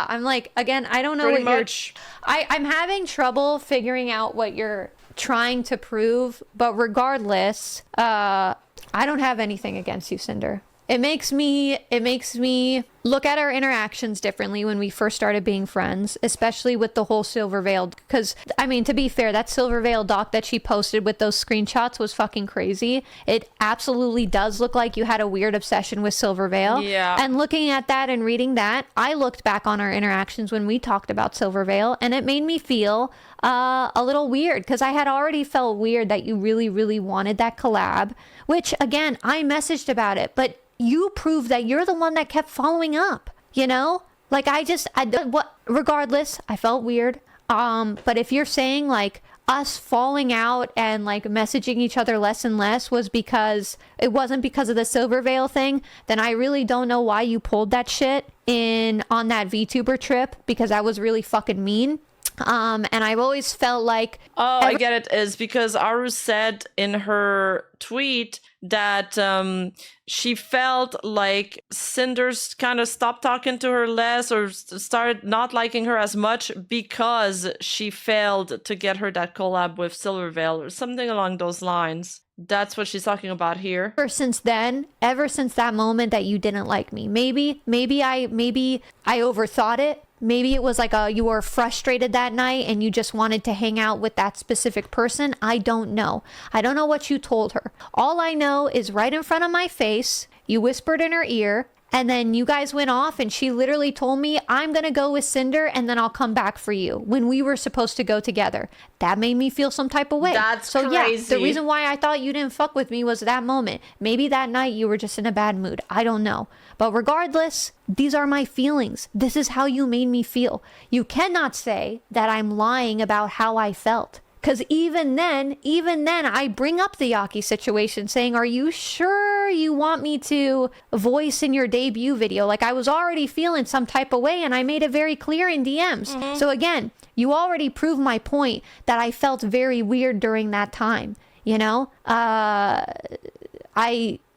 I'm like, again, I don't know pretty what much. I'm having trouble figuring out what you're trying to prove, but regardless, I don't have anything against you, Cinder. It makes me look at our interactions differently when we first started being friends, especially with the whole Silvervale. Because, I mean, to be fair, that Silvervale doc that she posted with those screenshots was fucking crazy. It absolutely does look like you had a weird obsession with Silvervale. Yeah. And looking at that and reading that, I looked back on our interactions when we talked about Silvervale, and it made me feel a little weird because I had already felt weird that you really, really wanted that collab, which, again, I messaged about it, but you proved that you're the one that kept following up, you know? Like, regardless, I felt weird. But if you're saying, like, us falling out and, like, messaging each other less and less was because it wasn't because of the Silvervale thing, then I really don't know why you pulled that shit on that VTuber trip, because that was really fucking mean. And I've always felt like... Oh, I get it. Is because ARUUU said in her tweet that she felt like Cinder's kind of stopped talking to her less or started not liking her as much because she failed to get her that collab with Silvervale or something along those lines. That's what she's talking about here. Ever since that moment that you didn't like me, maybe I overthought it. Maybe it was like you were frustrated that night and you just wanted to hang out with that specific person. I don't know. I don't know what you told her. All I know is right in front of my face, you whispered in her ear, and then you guys went off and she literally told me, I'm going to go with Cinder and then I'll come back for you, when we were supposed to go together. That made me feel some type of way. That's so crazy. Yeah, the reason why I thought you didn't fuck with me was that moment. Maybe that night you were just in a bad mood. I don't know. But regardless, these are my feelings. This is how you made me feel. You cannot say that I'm lying about how I felt. Because even then, I bring up the Yaki situation saying, are you sure you want me to voice in your debut video? Like, I was already feeling some type of way and I made it very clear in DMs. Mm-hmm. So again, you already proved my point that I felt very weird during that time. You know, I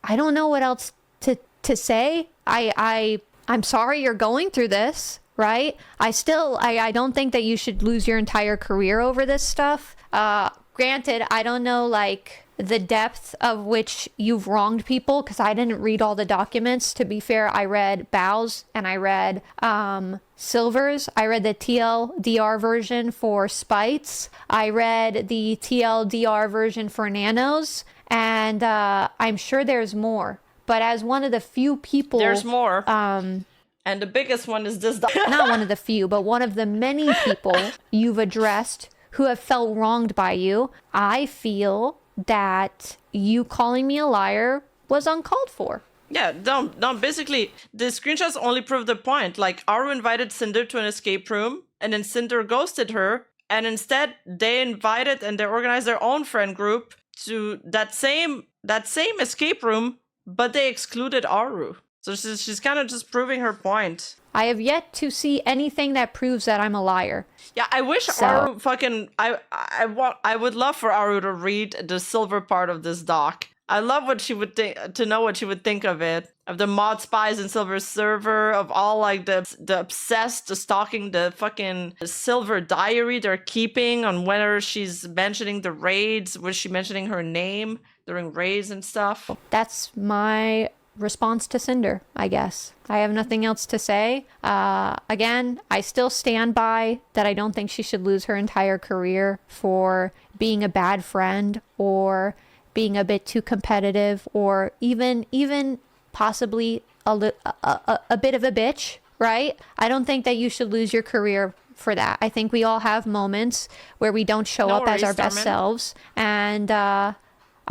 don't know what else to say. I'm sorry you're going through this, right? I don't think that you should lose your entire career over this stuff. Granted, I don't know, like, the depth of which you've wronged people, because I didn't read all the documents. To be fair, I read Bow's and I read Silver's. I read the TLDR version for Spites. I read the TLDR version for Nanos, and I'm sure there's more. But as one of the few people... There's more. And the biggest one is this... Not one of the few, but one of the many people you've addressed who have felt wronged by you, I feel that you calling me a liar was uncalled for. Yeah, no, basically, the screenshots only prove the point. Like, ARUUU invited Cinder to an escape room, and then Cinder ghosted her, and instead, they invited and they organized their own friend group to that same escape room, but they excluded ARUUU. So she's kind of just proving her point. I have yet to see anything that proves that I'm a liar. Yeah, I wish ARUUU fucking... I would love for ARUUU to read the Silver part of this doc. I love what she would think, to know what she would think of it. Of the mod spies in Silver's server, of all, like, the obsessed, the stalking the fucking Silver diary they're keeping on whether she's mentioning the raids, was she mentioning her name during raids and stuff. That's my response to Cinder, I guess. I have nothing else to say. Again, I still stand by that I don't think she should lose her entire career for being a bad friend or being a bit too competitive or even possibly a bit of a bitch, right? I don't think that you should lose your career for that. I think we all have moments where we don't show up as our best selves, and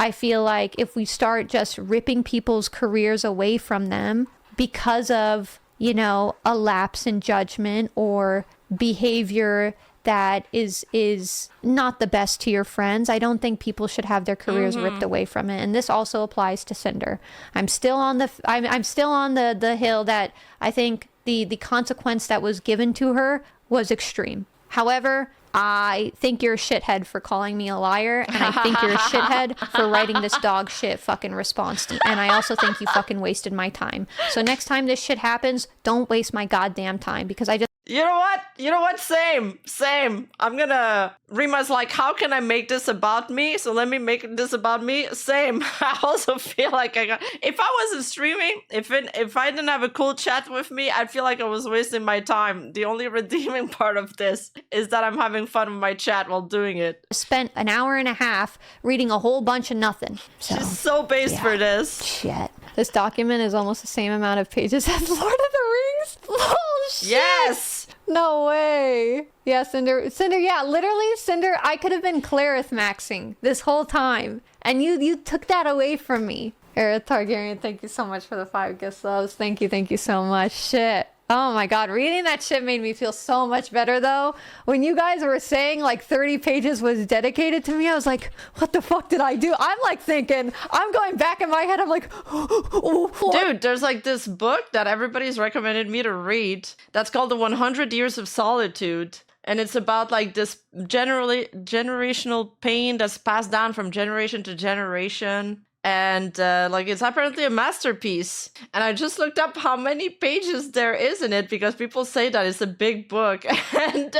I feel like if we start just ripping people's careers away from them because of you know, a lapse in judgment or behavior that is not the best to your friends. I don't think people should have their careers ripped away from it. And this also applies to Cinder. I'm still on the hill that I think the consequence that was given to her was extreme. However, I think you're a shithead for calling me a liar, and I think you're a shithead for writing this dog shit fucking response to me. And I also think you fucking wasted my time. So next time this shit happens, don't waste my goddamn time, because I just... You know what? Same. Rima's like, how can I make this about me? So let me make this about me. Same. I also feel like if I wasn't streaming, if I didn't have a cool chat with me, I'd feel like I was wasting my time. The only redeeming part of this is that I'm having fun with my chat while doing it. Spent an hour and a half reading a whole bunch of nothing. She's so based for this. Shit. This document is almost the same amount of pages as Lord of the Rings. Oh, shit. Yes. No way. Yeah, Cinder, yeah, literally, Cinder, I could have been Clarith maxing this whole time. And you took that away from me. Here, Targaryen, thank you so much for the 5 gift subs. Thank you so much. Shit. Oh my god, reading that shit made me feel so much better though. When you guys were saying like 30 pages was dedicated to me, I was like, what the fuck did I do? I'm like thinking, I'm going back in my head, I'm like, dude, there's like this book that everybody's recommended me to read that's called The 100 Years of Solitude. And it's about like this generational pain that's passed down from generation to generation. And like it's apparently a masterpiece. And I just looked up how many pages there is in it because people say that it's a big book. And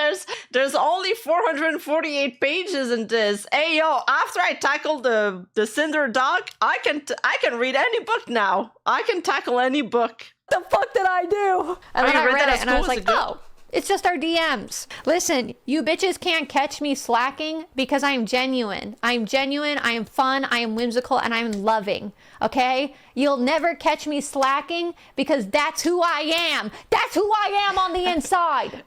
there's only 448 pages in this. Hey yo, after I tackle the Cinder dog, I can read any book now. I can tackle any book. The fuck did I do? And then I read it and I was like, oh. It's just our DMs. Listen, you bitches can't catch me slacking because I'm genuine. I'm genuine, I am fun, I am whimsical, and I'm loving, okay? You'll never catch me slacking because that's who I am. That's who I am on the inside.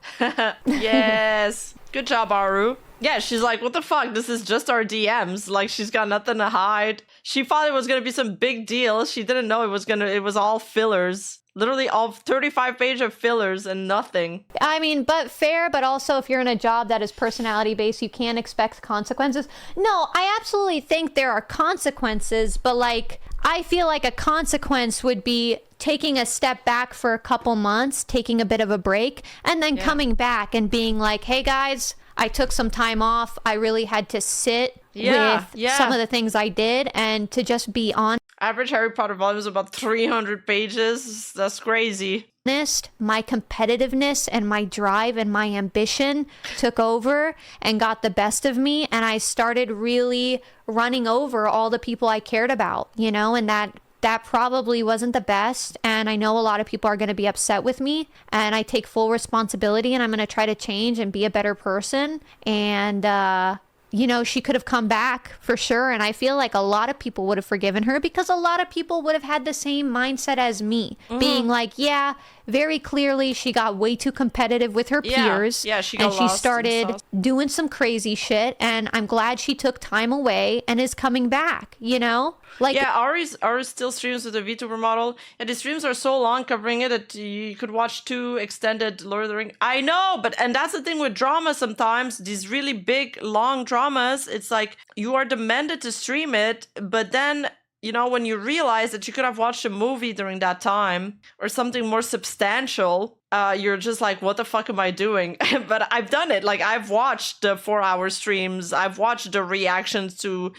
Yes. Good job, ARUUU. Yeah, she's like, what the fuck? This is just our DMs. Like, she's got nothing to hide. She thought it was gonna be some big deal. She didn't know it was all fillers. Literally all 35 pages of fillers and nothing. I mean, but fair, but also if you're in a job that is personality based, you can't expect consequences. No, I absolutely think there are consequences, but like, I feel like a consequence would be taking a step back for a couple months, taking a bit of a break, and then coming back and being like, hey guys, I took some time off. I really had to sit with some of the things I did and to just be honest. Average Harry Potter volume is about 300 pages. That's crazy. My competitiveness and my drive and my ambition took over and got the best of me. And I started really running over all the people I cared about, you know, and that probably wasn't the best. And I know a lot of people are going to be upset with me, and I take full responsibility, and I'm going to try to change and be a better person. And, you know, she could have come back for sure. And I feel like a lot of people would have forgiven her because a lot of people would have had the same mindset as me, being like, yeah, very clearly she got way too competitive with her peers. Yeah, she got and she started doing some crazy shit. And I'm glad she took time away and is coming back, you know? Like, yeah, Ari still streams with the VTuber model, and the streams are so long covering it that you could watch 2 extended Lord of the Rings. I know, and that's the thing with drama sometimes, these really big, long dramas, it's like you are demanded to stream it, but then, you know, when you realize that you could have watched a movie during that time or something more substantial, you're just like, what the fuck am I doing? But I've done it. Like, I've watched the 4-hour streams. I've watched the reactions to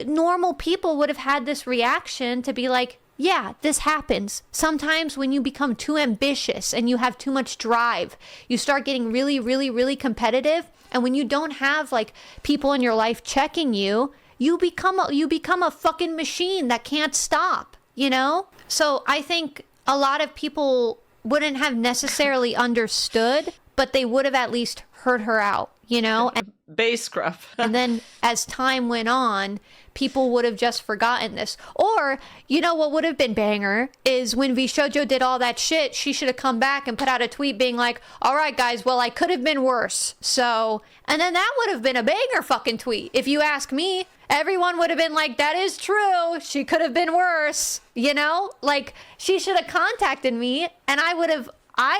normal people would have had this reaction to be like, yeah, this happens. Sometimes when you become too ambitious and you have too much drive, you start getting really, really, really competitive. And when you don't have like people in your life checking you, you become a fucking machine that can't stop, you know? So I think a lot of people wouldn't have necessarily understood, but they would have at least heard her out, you know? Base scruff. And then as time went on, people would have just forgotten this. Or, you know what would have been banger is when Vshoujo did all that shit, she should have come back and put out a tweet being like, all right, guys, well, I could have been worse. So, and then that would have been a banger fucking tweet, if you ask me. everyone would have been like, that is true. She could have been worse. You know, like she should have contacted me and I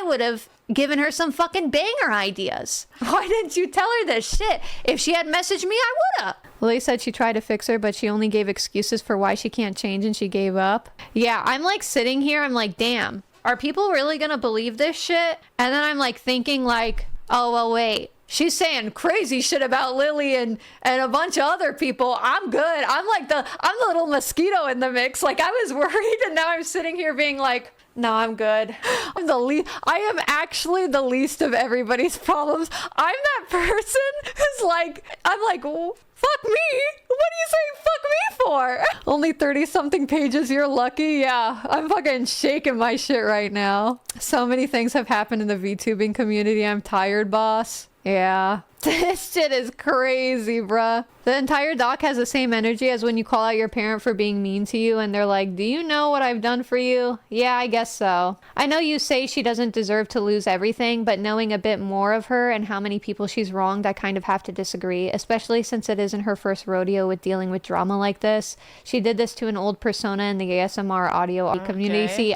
would have given her some fucking banger ideas. Why didn't you tell her this shit? If she had messaged me, I would have. Lily said she tried to fix her, but she only gave excuses for why she can't change and she gave up. Yeah, I'm like sitting here, I'm like, damn, are people really gonna believe this shit? And then I'm like thinking like, oh, well, wait. She's saying crazy shit about Lily and a bunch of other people. I'm good. I'm the little mosquito in the mix. Like I was worried and now I'm sitting here being like, no, I'm good. I am actually the least of everybody's problems. I'm that person who's like, I'm like, well, fuck me. What are you saying fuck me for? Only 30 something pages. You're lucky. Yeah, I'm fucking shaking my shit right now. So many things have happened in the VTubing community. I'm tired, boss. Yeah. This shit is crazy, bruh. The entire doc has the same energy as when you call out your parent for being mean to you and they're like, do you know what I've done for you? Yeah, I guess so. I know you say she doesn't deserve to lose everything, but knowing a bit more of her and how many people she's wronged, I kind of have to disagree, especially since it isn't her first rodeo with dealing with drama like this. She did this to an old persona in the ASMR audio community. See,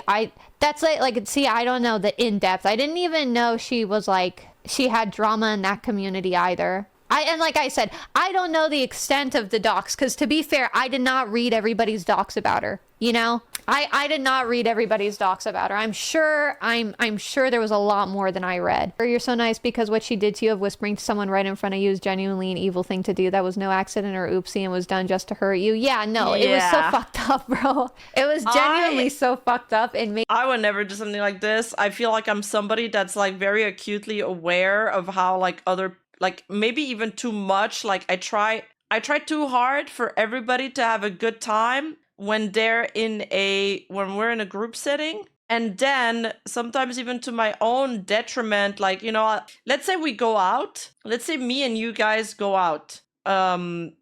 that's like, see, I don't know the in-depth. I didn't even know she was like, she had drama in that community either. And like I said, I don't know the extent of the docs, because to be fair, I did not read everybody's docs about her. You know, I did not read everybody's docs about her. I'm sure there was a lot more than I read. You're so nice because what she did to you of whispering to someone right in front of you is genuinely an evil thing to do. That was no accident or oopsie and was done just to hurt you. Yeah, no, It was so fucked up, bro. It was genuinely so fucked up. And I would never do something like this. I feel like I'm somebody that's like very acutely aware of how like other, like maybe even too much. Like I try too hard for everybody to have a good time when we're in a group setting. And then sometimes even to my own detriment, like, you know, let's say we go out, let's say me and you guys go out, to,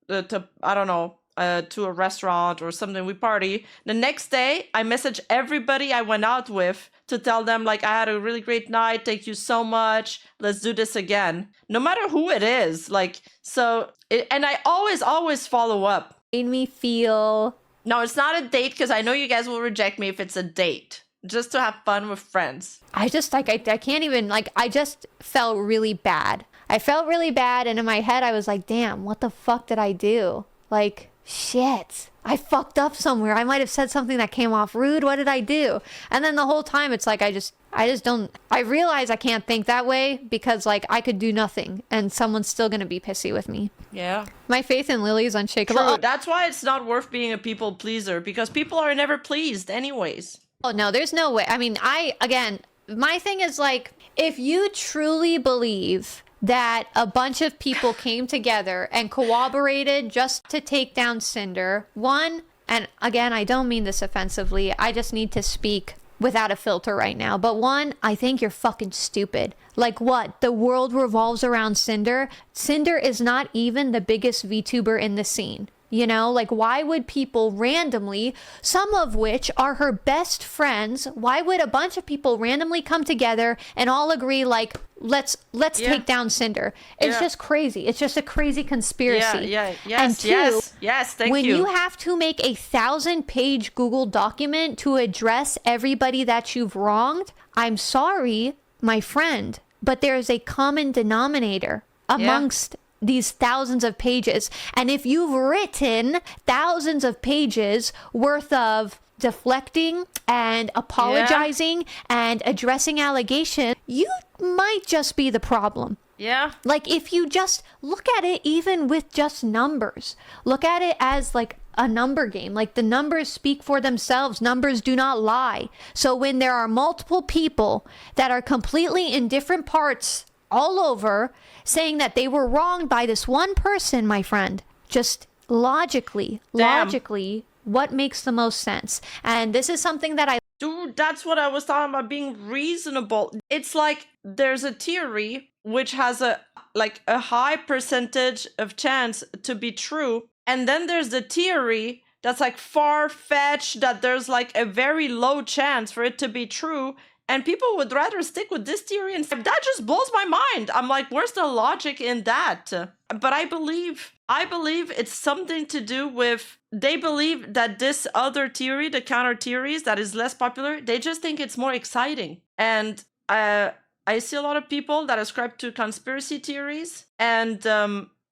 I don't know, to a restaurant or something, we party. The next day I message everybody I went out with to tell them like, I had a really great night. Thank you so much. Let's do this again. No matter who it is. Like, so, and I always follow up. Made me feel... No, it's not a date because I know you guys will reject me if it's a date. Just to have fun with friends. I just, like, I can't even, like, I just felt really bad. I felt really bad, and in my head I was like, damn, what the fuck did I do? Like, shit. I fucked up somewhere. I might have said something that came off rude. What did I do? And then the whole time it's like, I just don't, I realize I can't think that way because like I could do nothing and someone's still going to be pissy with me. Yeah. My faith in Lily is unshakable. True. That's why it's not worth being a people pleaser because people are never pleased anyways. Oh no, there's no way. I mean, again, my thing is like, if you truly believe that a bunch of people came together and cooperated just to take down Sinder. One, and again, I don't mean this offensively, I just need to speak without a filter right now. But one, I think you're fucking stupid. Like what? The world revolves around Sinder? Sinder is not even the biggest VTuber in the scene. You know, like why would people randomly, some of which are her best friends, why would a bunch of people randomly come together and all agree like, let's take down Sinder? It's just crazy. It's just a crazy conspiracy. Yes, and two, yes, thank you. When you have to make a 1,000-page Google document to address everybody that you've wronged, I'm sorry, my friend, but there is a common denominator amongst these thousands of pages. And if you've written thousands of pages worth of deflecting and apologizing and addressing allegations, you might just be the problem. Yeah. Like if you just look at it, even with just numbers, look at it as like a number game. Like the numbers speak for themselves. Numbers do not lie. So when there are multiple people that are completely in different parts all over saying that they were wronged by this one person, my friend, just logically, what makes the most sense? And this is something that Dude, that's what I was talking about, being reasonable. It's like there's a theory which has a high percentage of chance to be true. And then there's the theory that's like far-fetched, that there's like a very low chance for it to be true. And people would rather stick with this theory, and that just blows my mind. I'm like, where's the logic in that? But I believe it's something to do with, they believe that this other theory, the counter theories that is less popular, they just think it's more exciting. And I see a lot of people that ascribe to conspiracy theories, and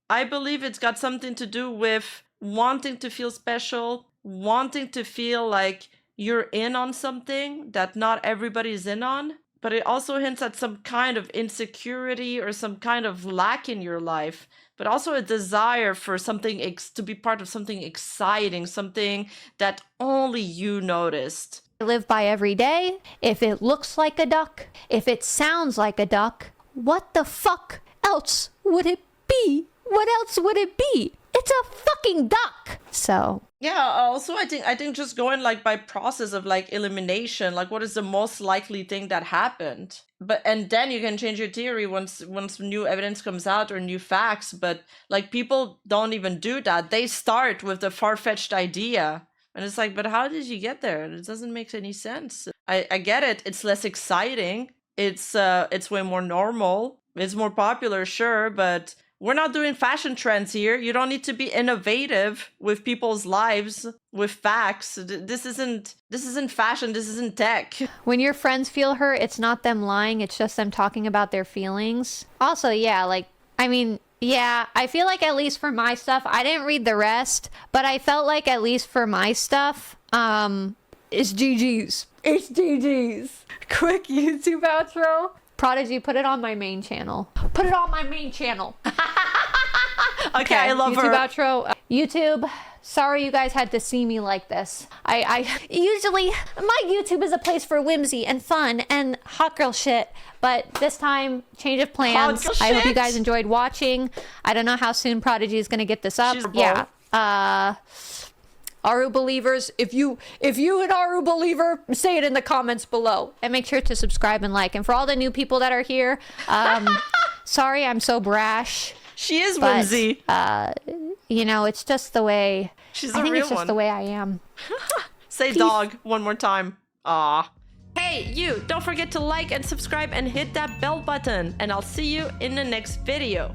I believe it's got something to do with wanting to feel special, wanting to feel like you're in on something that not everybody's in on. But it also hints at some kind of insecurity or some kind of lack in your life, but also a desire for something to be part of something exciting, something that only you noticed. I live by every day. If it looks like a duck, if it sounds like a duck, what the fuck else would it be? What else would it be? It's a fucking duck. So yeah, also I think just going like by process of like elimination, like what is the most likely thing that happened, and then you can change your theory once new evidence comes out or new facts. But like people don't even do that. They start with the far-fetched idea, and it's like, but how did you get there? It doesn't make any sense. I get it. It's less exciting. It's way more normal. It's more popular, sure, but we're not doing fashion trends here. You don't need to be innovative with people's lives, with facts. This isn't fashion. This isn't tech. When your friends feel hurt, it's not them lying. It's just them talking about their feelings. Also, yeah, like, I mean, yeah, I feel like at least for my stuff, I didn't read the rest, but I felt like at least for my stuff, it's GG's. It's GG's. Quick YouTube outro. Prodigy, put it on my main channel. Put it on my main channel. Okay, I love YouTube her. Outro. YouTube, sorry you guys had to see me like this. I usually, my YouTube is a place for whimsy and fun and hot girl shit. But this time, change of plans. I hope you guys enjoyed watching. I don't know how soon Prodigy is going to get this up. Yeah. ARUUU believers, if you an ARUUU believer, say it in the comments below. And make sure to subscribe and like. And for all the new people that are here, sorry I'm so brash. She is whimsy. You know, it's just the way. She's I a think real it's just one. the way I am. Say Peace. dog one more time. Aw. Hey, you, don't forget to like and subscribe and hit that bell button. And I'll see you in the next video.